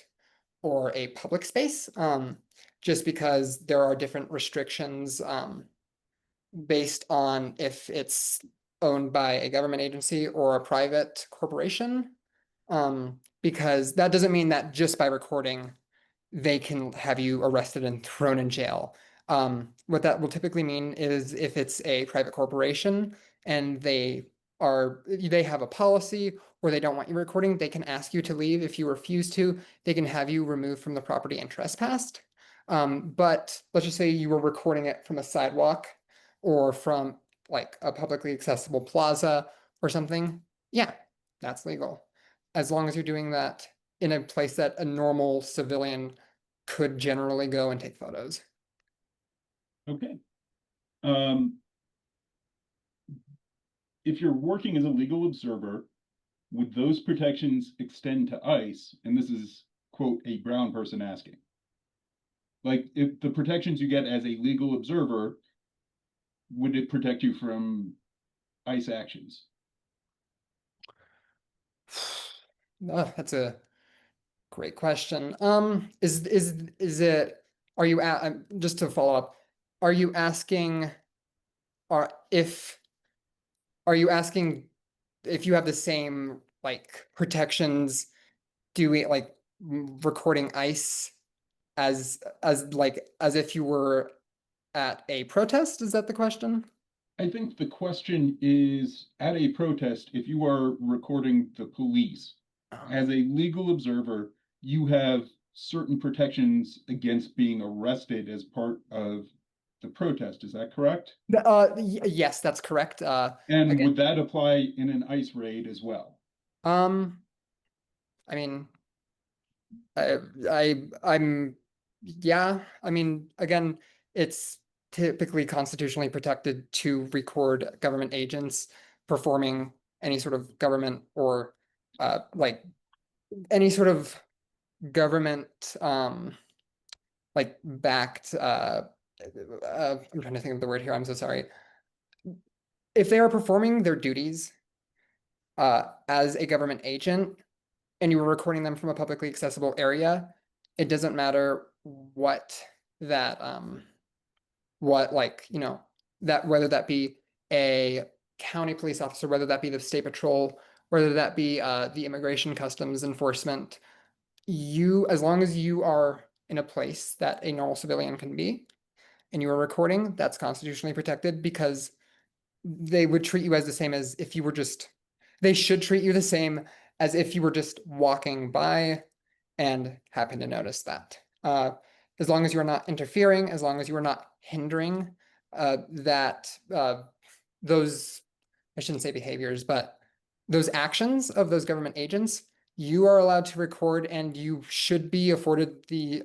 or a public space, just because there are different restrictions, based on if it's owned by a government agency or a private corporation. Because that doesn't mean that just by recording, they can have you arrested and thrown in jail. What that will typically mean is if it's a private corporation and they have a policy or they don't want you recording, they can ask you to leave. If you refuse to, they can have you removed from the property and trespassed. But let's just say you were recording it from a sidewalk or from like a publicly accessible plaza or something. Yeah, that's legal. As long as you're doing that in a place that a normal civilian could generally go and take photos. Okay. If you're working as a legal observer, would those protections extend to ICE? And this is, quote, a brown person asking. Like, if the protections you get as a legal observer, would it protect you from ICE actions? That's a great question. Is it? Are you just to follow up? Are you asking? Are you asking if you have the same like protections doing like recording ICE as if you were at a protest? Is that the question? I think the question is, at a protest, if you are recording the police as a legal observer, you have certain protections against being arrested as part of the protest. Is that correct? Yes, that's correct. And Again, would that apply in an ICE raid as well? I mean, I'm, yeah, I mean, again, it's typically constitutionally protected to record government agents performing any sort of government or like any sort of government like backed I'm trying to think of the word here, I'm so sorry. If they are performing their duties as a government agent and you were recording them from a publicly accessible area, it doesn't matter what that what like, you know, that whether that be a county police officer, whether that be the state patrol, whether that be the immigration customs enforcement, you, as long as you are in a place that a normal civilian can be and you are recording, that's constitutionally protected because they would treat you as the same as if you were just, they should treat you the same as if you were just walking by and happen to notice that. As long as you are not interfering, as long as you are not hindering those, I shouldn't say behaviors, but those actions of those government agents, you are allowed to record and you should be afforded the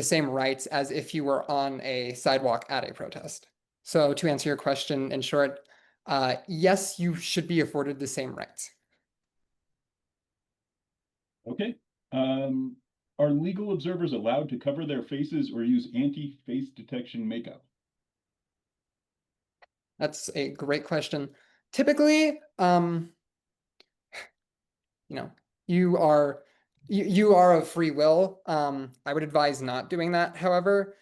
same rights as if you were on a sidewalk at a protest. So to answer your question in short, yes, you should be afforded the same rights. Okay. Are legal observers allowed to cover their faces or use anti-face detection makeup? That's a great question. Typically, you know, you are of free will. I would advise not doing that, however,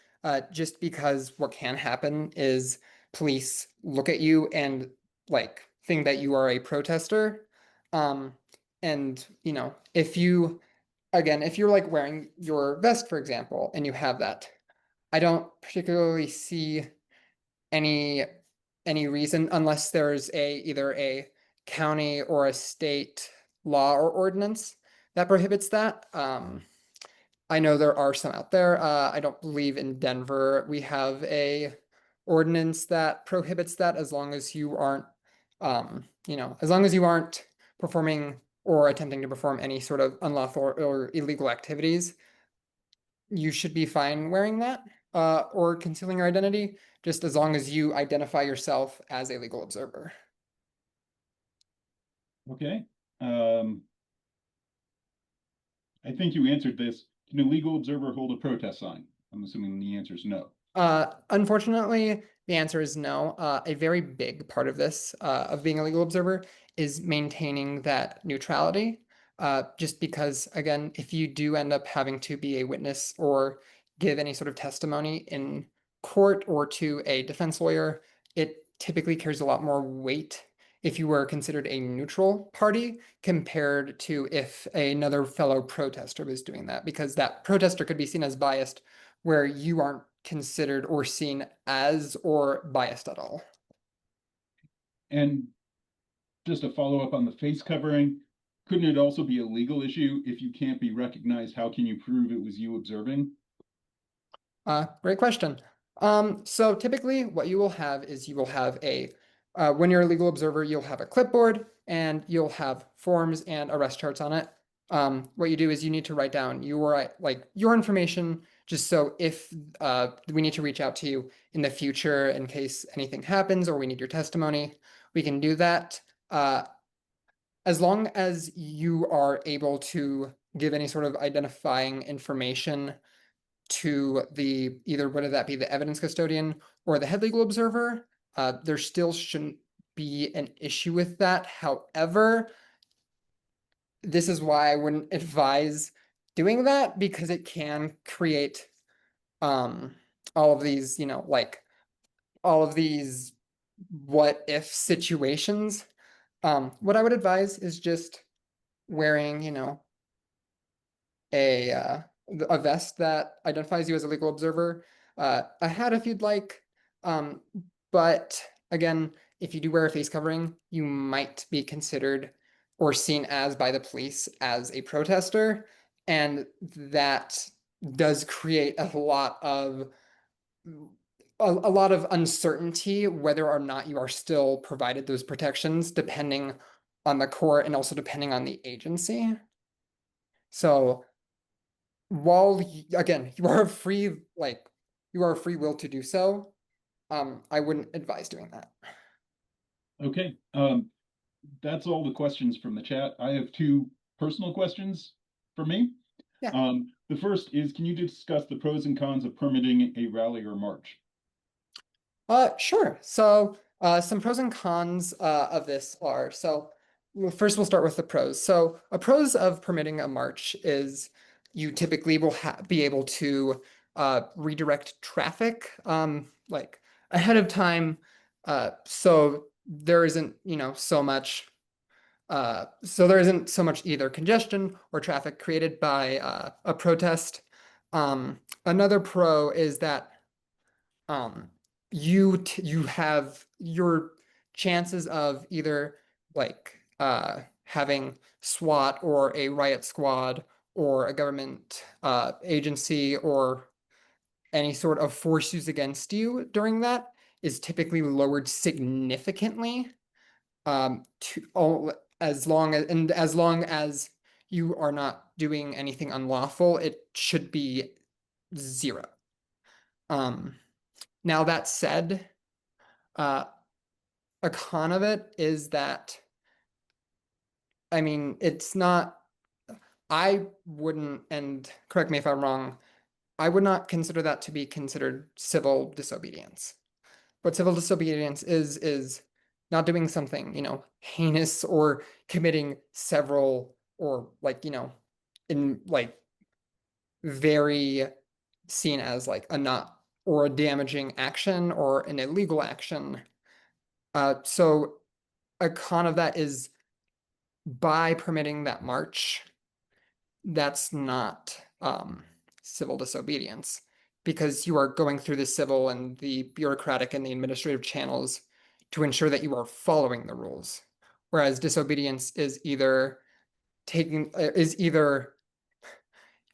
just because what can happen is police look at you and like think that you are a protester. And you know, if you again, if you're like wearing your vest, for example, and you have that, I don't particularly see any any reason unless there's either a county or a state law or ordinance that prohibits that. I know there are some out there. I don't believe in Denver we have a ordinance that prohibits that as long as you aren't, you know, as long as you aren't performing or attempting to perform any sort of unlawful or illegal activities, you should be fine wearing that or concealing your identity, just as long as you identify yourself as a legal observer. Okay. I think you answered this. Can a legal observer hold a protest sign? I'm assuming the answer is no. Unfortunately, the answer is no. A very big part of this, of being a legal observer, is maintaining that neutrality. Just because, again, if you do end up having to be a witness or give any sort of testimony in court or to a defense lawyer, it typically carries a lot more weight if you were considered a neutral party compared to if another fellow protester was doing that, because that protester could be seen as biased where you aren't considered or seen as or biased at all. And just a follow up on the face covering, couldn't it also be a legal issue if you can't be recognized? How can you prove it was you observing? Great question. So typically what you will have is you will have when you're a legal observer, you'll have a clipboard and you'll have forms and arrest charts on it. What you do is you need to write down your information, just so if we need to reach out to you in the future in case anything happens or we need your testimony, we can do that. As long as you are able to give any sort of identifying information to the either whether that be the evidence custodian or the head legal observer, there still shouldn't be an issue with that. However, this is why I wouldn't advise doing that because it can create all of these, you know, like all of these what if situations. What I would advise is just wearing, you know, a vest that identifies you as a legal observer, a hat if you'd like. But again, if you do wear a face covering, you might be considered or seen as by the police as a protester. And that does create a lot of uncertainty whether or not you are still provided those protections, depending on the court and also depending on the agency. So while again, you are free, like you are free will to do so, I wouldn't advise doing that. Okay, that's all the questions from the chat. I have two personal questions for me. Yeah. The first is, can you discuss the pros and cons of permitting a rally or march? Sure. So, some pros and cons of this are, first we'll start with the pros. So, a pros of permitting a march is you typically will be able to redirect traffic like ahead of time, so there isn't, so there isn't so much either congestion or traffic created by a protest. Another pro is that um, you have your chances of either like having SWAT or a riot squad or a government agency or any sort of force used against you during that is typically lowered significantly, to all as long as you are not doing anything unlawful, it should be 0. Now that said, uh, a con of it is that, I mean, it's not, I wouldn't, and correct me if I'm wrong, I would not consider that to be considered civil disobedience. What civil disobedience is not doing something, heinous or committing several or like, in like very seen as like a not or a damaging action or an illegal action. So a con of that is by permitting that march, that's not civil disobedience because you are going through the civil and the bureaucratic and the administrative channels to ensure that you are following the rules. Whereas disobedience is either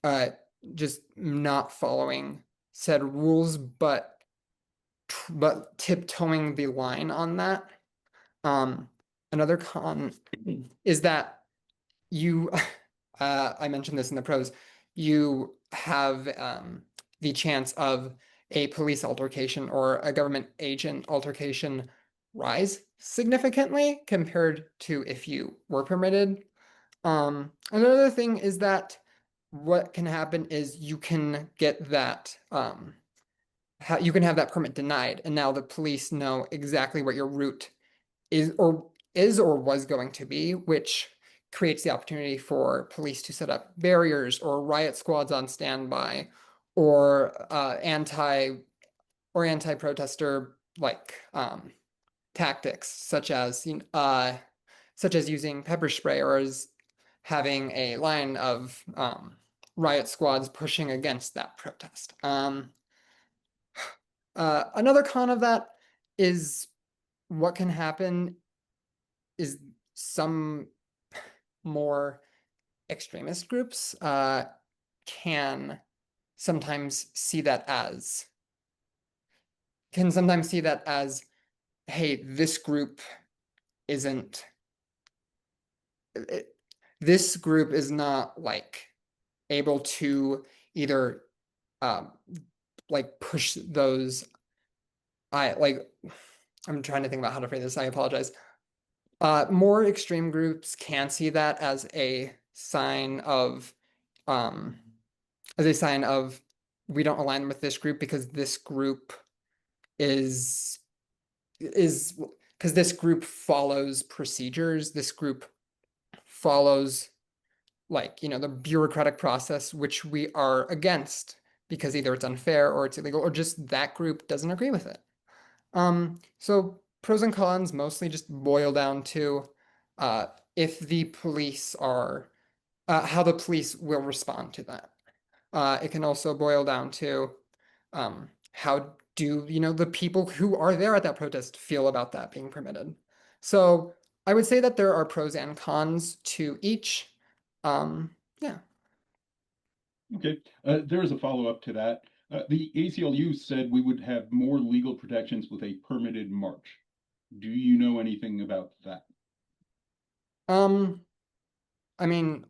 uh, just not following said rules, but tiptoeing the line on that. Another con is that you, I mentioned this in the pros, you have the chance of a police altercation or a government agent altercation rise significantly compared to if you were permitted. Another thing is that what can happen is you can get that you can have that permit denied, and now the police know exactly what your route is or was going to be, which creates the opportunity for police to set up barriers or riot squads on standby, or anti-protester like tactics, such as using pepper spray or as having a line of riot squads pushing against that protest. Another con of that is what can happen is some more extremist groups can sometimes see that as hey, this group isn't this group is not like able to either like push those I'm trying to think about how to phrase this. I apologize. More extreme groups can see that as a sign of we don't align with this group because this group is because this group follows procedures. This group follows the bureaucratic process, which we are against because either it's unfair or it's illegal or just that group doesn't agree with it. So pros and cons mostly just boil down to if the police are how the police will respond to that. It can also boil down to how do the people who are there at that protest feel about that being permitted. So I would say that there are pros and cons to each. Yeah. Okay, there is a follow-up to that. The ACLU said we would have more legal protections with a permitted march. Do you know anything about that? I mean,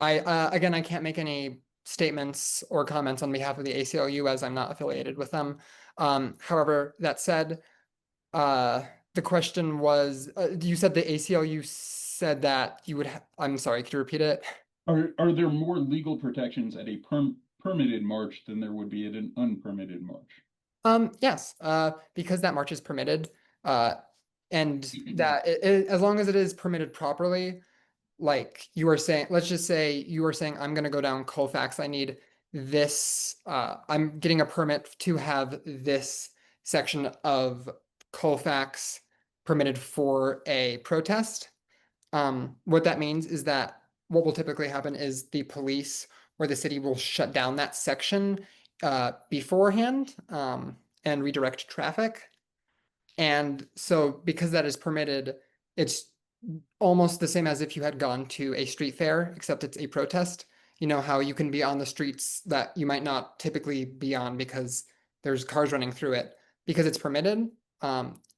again, I can't make any statements or comments on behalf of the ACLU as I'm not affiliated with them. However, that said, the question was, you said the ACLU said that you would I'm sorry, could you repeat it? Are there more legal protections at a permitted march than there would be at an unpermitted march? Yes, because that march is permitted, and that as long as it is permitted properly, like you were saying, let's just say you were saying, I'm gonna go down Colfax, I need this, I'm getting a permit to have this section of Colfax permitted for a protest. What that means is that what will typically happen is the police or the city will shut down that section beforehand and redirect traffic. And so because that is permitted, it's almost the same as if you had gone to a street fair, except it's a protest. You know how you can be on the streets that you might not typically be on because there's cars running through it. Because it's permitted,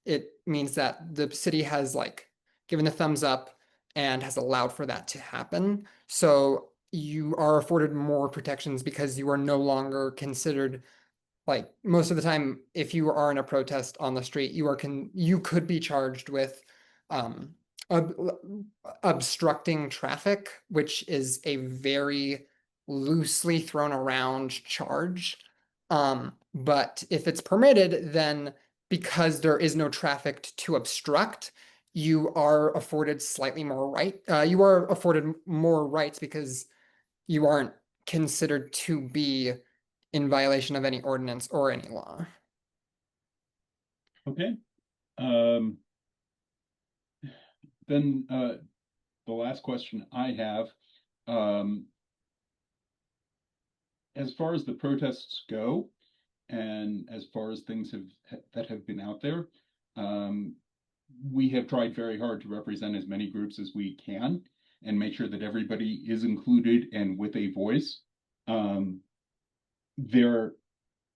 it means that the city has like given the thumbs up and has allowed for that to happen. So you are afforded more protections because you are no longer considered, like most of the time, if you are in a protest on the street, you could be charged with um ob obstructing traffic, which is a very loosely thrown around charge. But if it's permitted, then because there is no traffic to obstruct, you are afforded slightly more you are afforded more rights because you aren't considered to be in violation of any ordinance or any law. Okay. Then the last question I have, as far as the protests go, and as far as things that have been out there, we have tried very hard to represent as many groups as we can and make sure that everybody is included and with a voice. There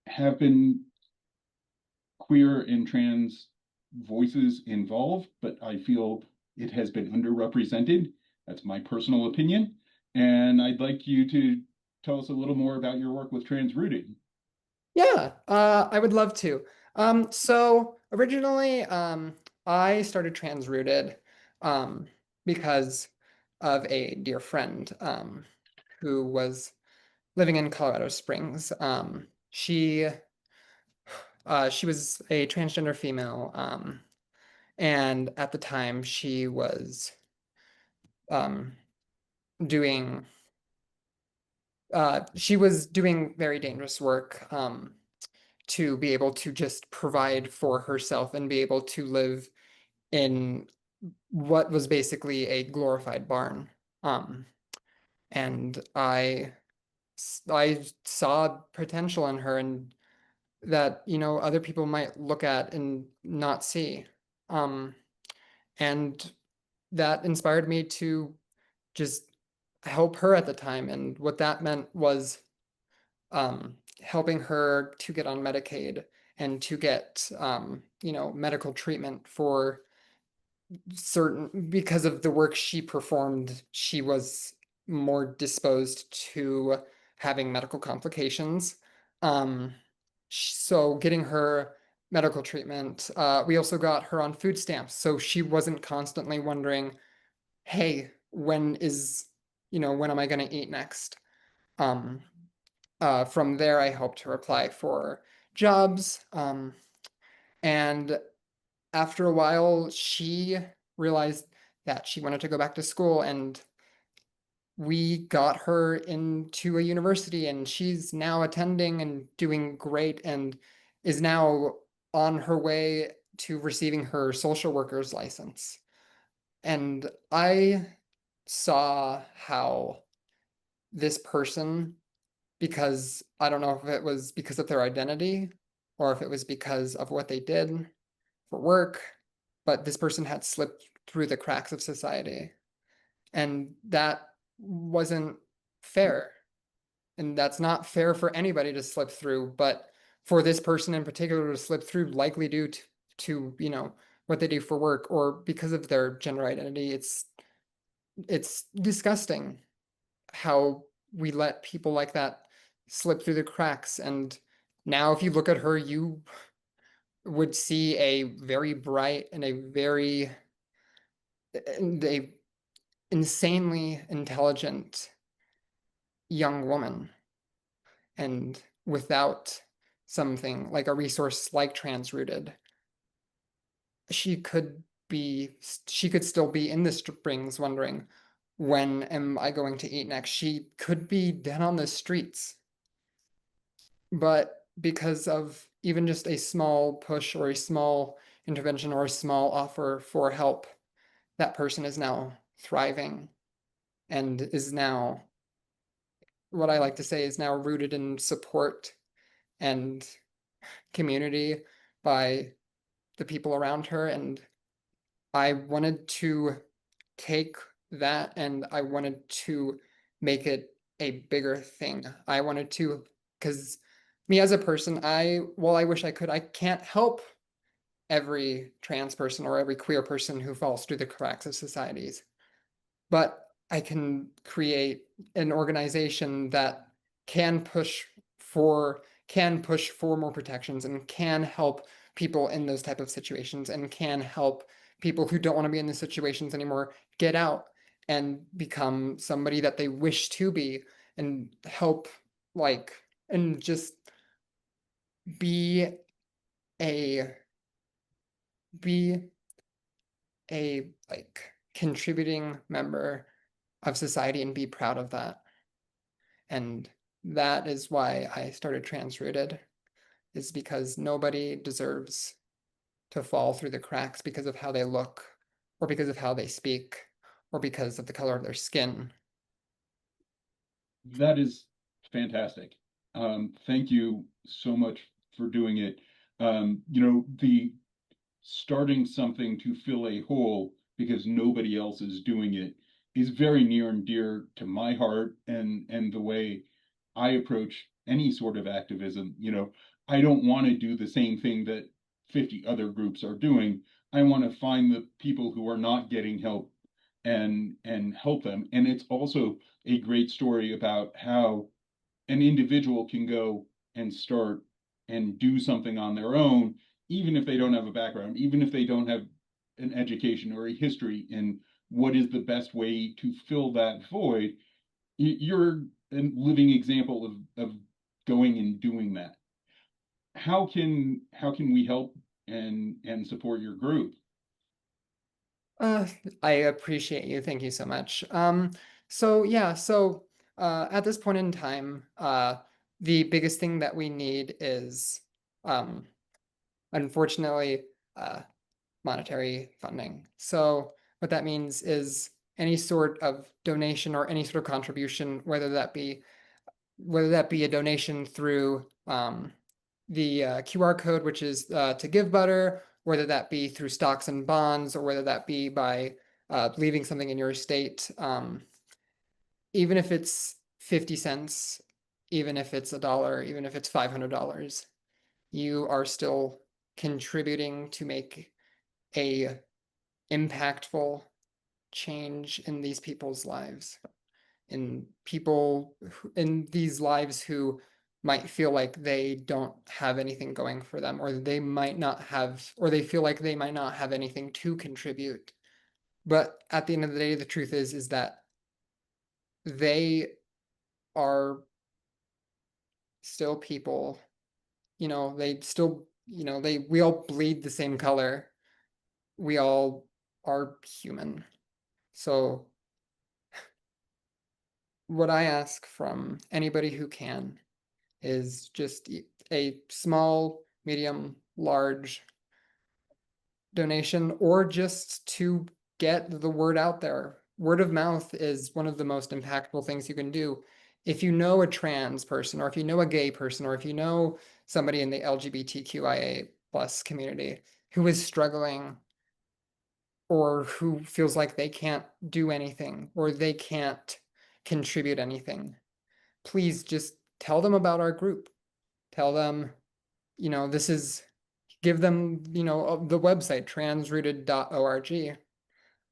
have been queer and trans voices involved, but I feel it has been underrepresented. That's my personal opinion. And I'd like you to tell us a little more about your work with TransRooted. Yeah, I would love to. So originally, I started TransRooted because of a dear friend who was living in Colorado Springs. She was a transgender female, and at the time she was um, doing she was doing very dangerous work to be able to just provide for herself and be able to live in what was basically a glorified barn. Um, and I saw potential in her and that, you know, other people might look at and not see. Um, and that inspired me to just help her at the time. And what that meant was helping her to get on Medicaid and to get, you know, medical treatment for certain, because of the work she performed, she was more disposed to having medical complications. Um, so getting her medical treatment, we also got her on food stamps. So she wasn't constantly wondering, hey, when am I going to eat next? Um, from there, I helped her apply for jobs. And after a while, she realized that she wanted to go back to school, and we got her into a university, and she's now attending and doing great and is now on her way to receiving her social worker's license. And I saw how this person, because I don't know if it was because of their identity or if it was because of what they did for work, but this person had slipped through the cracks of society. And that wasn't fair. And that's not fair for anybody to slip through, but for this person in particular to slip through, likely due to you know, what they do for work or because of their gender identity. It's disgusting how we let people like that slip through the cracks. And now if you look at her, you would see a very bright and a insanely intelligent young woman. And without something like a resource like TransRooted, she could still be in the Springs wondering, when am I going to eat next? She could be dead on the streets. But because of even just a small push or a small intervention or a small offer for help, that person is now thriving and is now, what I like to say, is now rooted in support and community by the people around her. And I wanted to take that and I wanted to make it a bigger thing. I wanted to, because me as a person, while I wish I could, I can't help every trans person or every queer person who falls through the cracks of societies. But I can create an organization that can push for more protections and can help people in those type of situations and can help people who don't want to be in these situations anymore get out and become somebody that they wish to be and help, like, and just be a be a like contributing member of society and be proud of that. And that is why I started TransRooted, is because nobody deserves to fall through the cracks because of how they look or because of how they speak or because of the color of their skin. That is fantastic. Thank you so much for doing it. The starting something to fill a hole because nobody else is doing it is very near and dear to my heart and the way I approach any sort of activism. I don't want to do the same thing that 50 other groups are doing. I want to find the people who are not getting help and help them. And it's also a great story about how an individual can go and start and do something on their own, even if they don't have a background, even if they don't have an education or a history in what is the best way to fill that void. You're a living example of going and doing that. How can we help and support your group? I appreciate you. Thank you so much. So yeah, so at this point in time, the biggest thing that we need is, unfortunately, monetary funding. So what that means is any sort of donation or any sort of contribution, whether that be a donation through the QR code, which is to give butter, whether that be through stocks and bonds, or whether that be by leaving something in your estate, even if it's 50 cents, even if it's $1, even if it's $500, you are still contributing to make a impactful change in these people's lives, in these lives who might feel like they don't have anything going for them, or they might not have, or they feel like they might not have anything to contribute. But at the end of the day, the truth is that they are still people. They still, we all bleed the same color. We all are human. So what I ask from anybody who can is just a small, medium, large donation, or just to get the word out there. Word of mouth is one of the most impactful things you can do. If you know a trans person, or if you know a gay person, or if you know somebody in the LGBTQIA plus community who is struggling or who feels like they can't do anything or they can't contribute anything, please just tell them about our group. Tell them, give them, the website transrooted.org,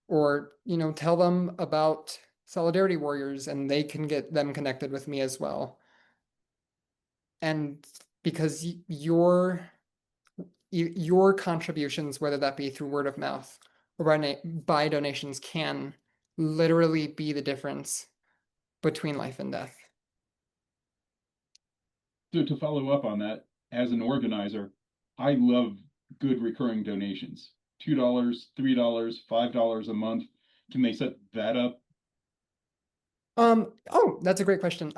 or, tell them about Solidarity Warriors and they can get them connected with me as well. And because your contributions, whether that be through word of mouth or by donations, can literally be the difference between life and death. So to follow up on that, as an organizer, I love good recurring donations. $2, $3, $5 a month. Can they set that up? Oh, that's a great question.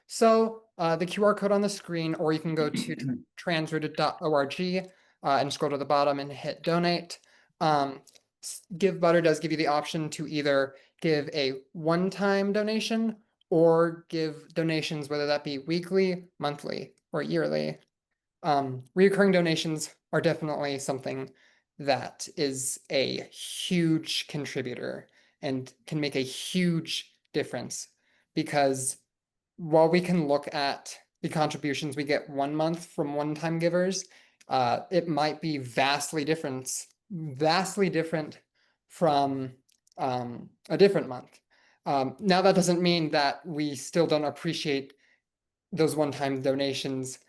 So the QR code on the screen, or you can go to transrooted.org and scroll to the bottom and hit donate. Give Butter does give you the option to either give a one-time donation or give donations, whether that be weekly, monthly, or yearly. Recurring donations are definitely something that is a huge contributor and can make a huge difference, because while we can look at the contributions we get one month from one-time givers, it might be vastly different from a different month. Now that doesn't mean that we still don't appreciate those one-time donations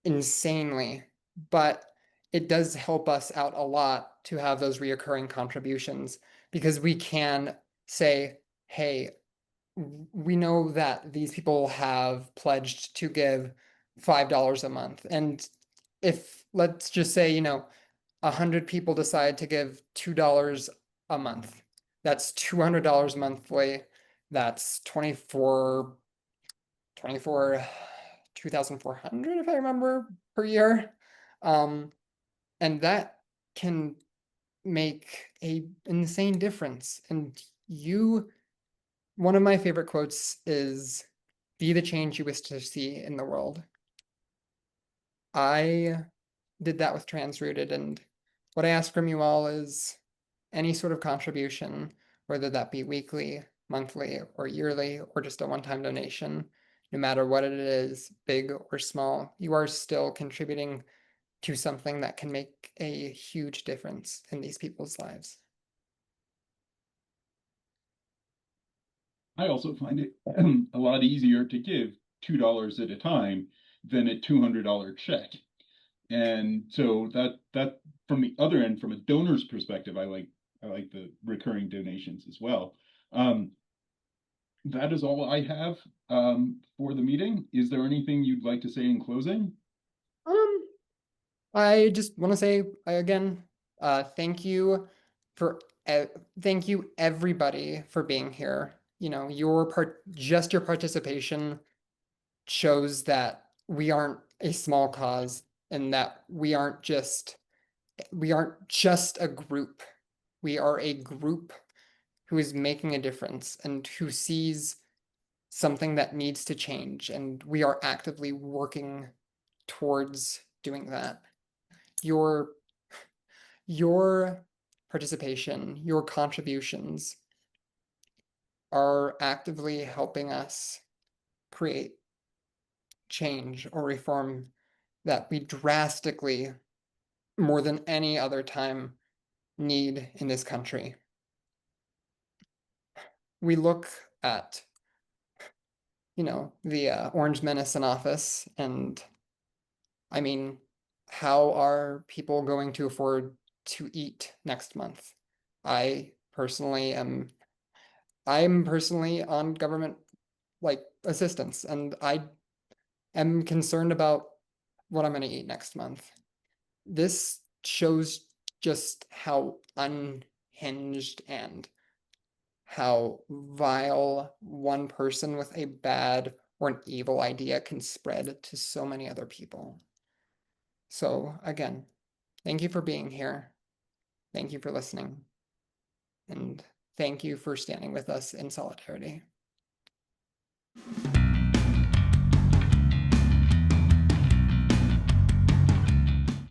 insanely, but it does help us out a lot to have those reoccurring contributions, because we can say, hey, we know that these people have pledged to give $5 a month. And if, let's just say, 100 people decide to give $2 a month, that's $200 monthly. That's 2,400, if I remember, per year. And that can make a insane difference. And one of my favorite quotes is, "Be the change you wish to see in the world." I did that with TransRooted, and what I ask from you all is any sort of contribution, whether that be weekly, monthly, or yearly, or just a one-time donation. No matter what it is, big or small, you are still contributing to something that can make a huge difference in these people's lives. I also find it a lot easier to give $2 at a time than a $200 check. And so that from the other end, from a donor's perspective, I like the recurring donations as well. That is all I have for the meeting. Is there anything you'd like to say in closing? I just want to say again, thank you everybody for being here. Your participation shows that we aren't a small cause, and that we aren't just a group. We are a group who is making a difference and who sees something that needs to change, and we are actively working towards doing that. Your participation, your contributions are actively helping us create change or reform that we drastically, more than any other time, need in this country. We look at, the Orange Menace in office, and I mean, how are people going to afford to eat next month? I'm personally on government assistance, and I am concerned about what I'm going to eat next month. This shows just how unhinged and how vile one person with a bad or an evil idea can spread to so many other people. So again, thank you for being here. Thank you for listening. And thank you for standing with us in solidarity.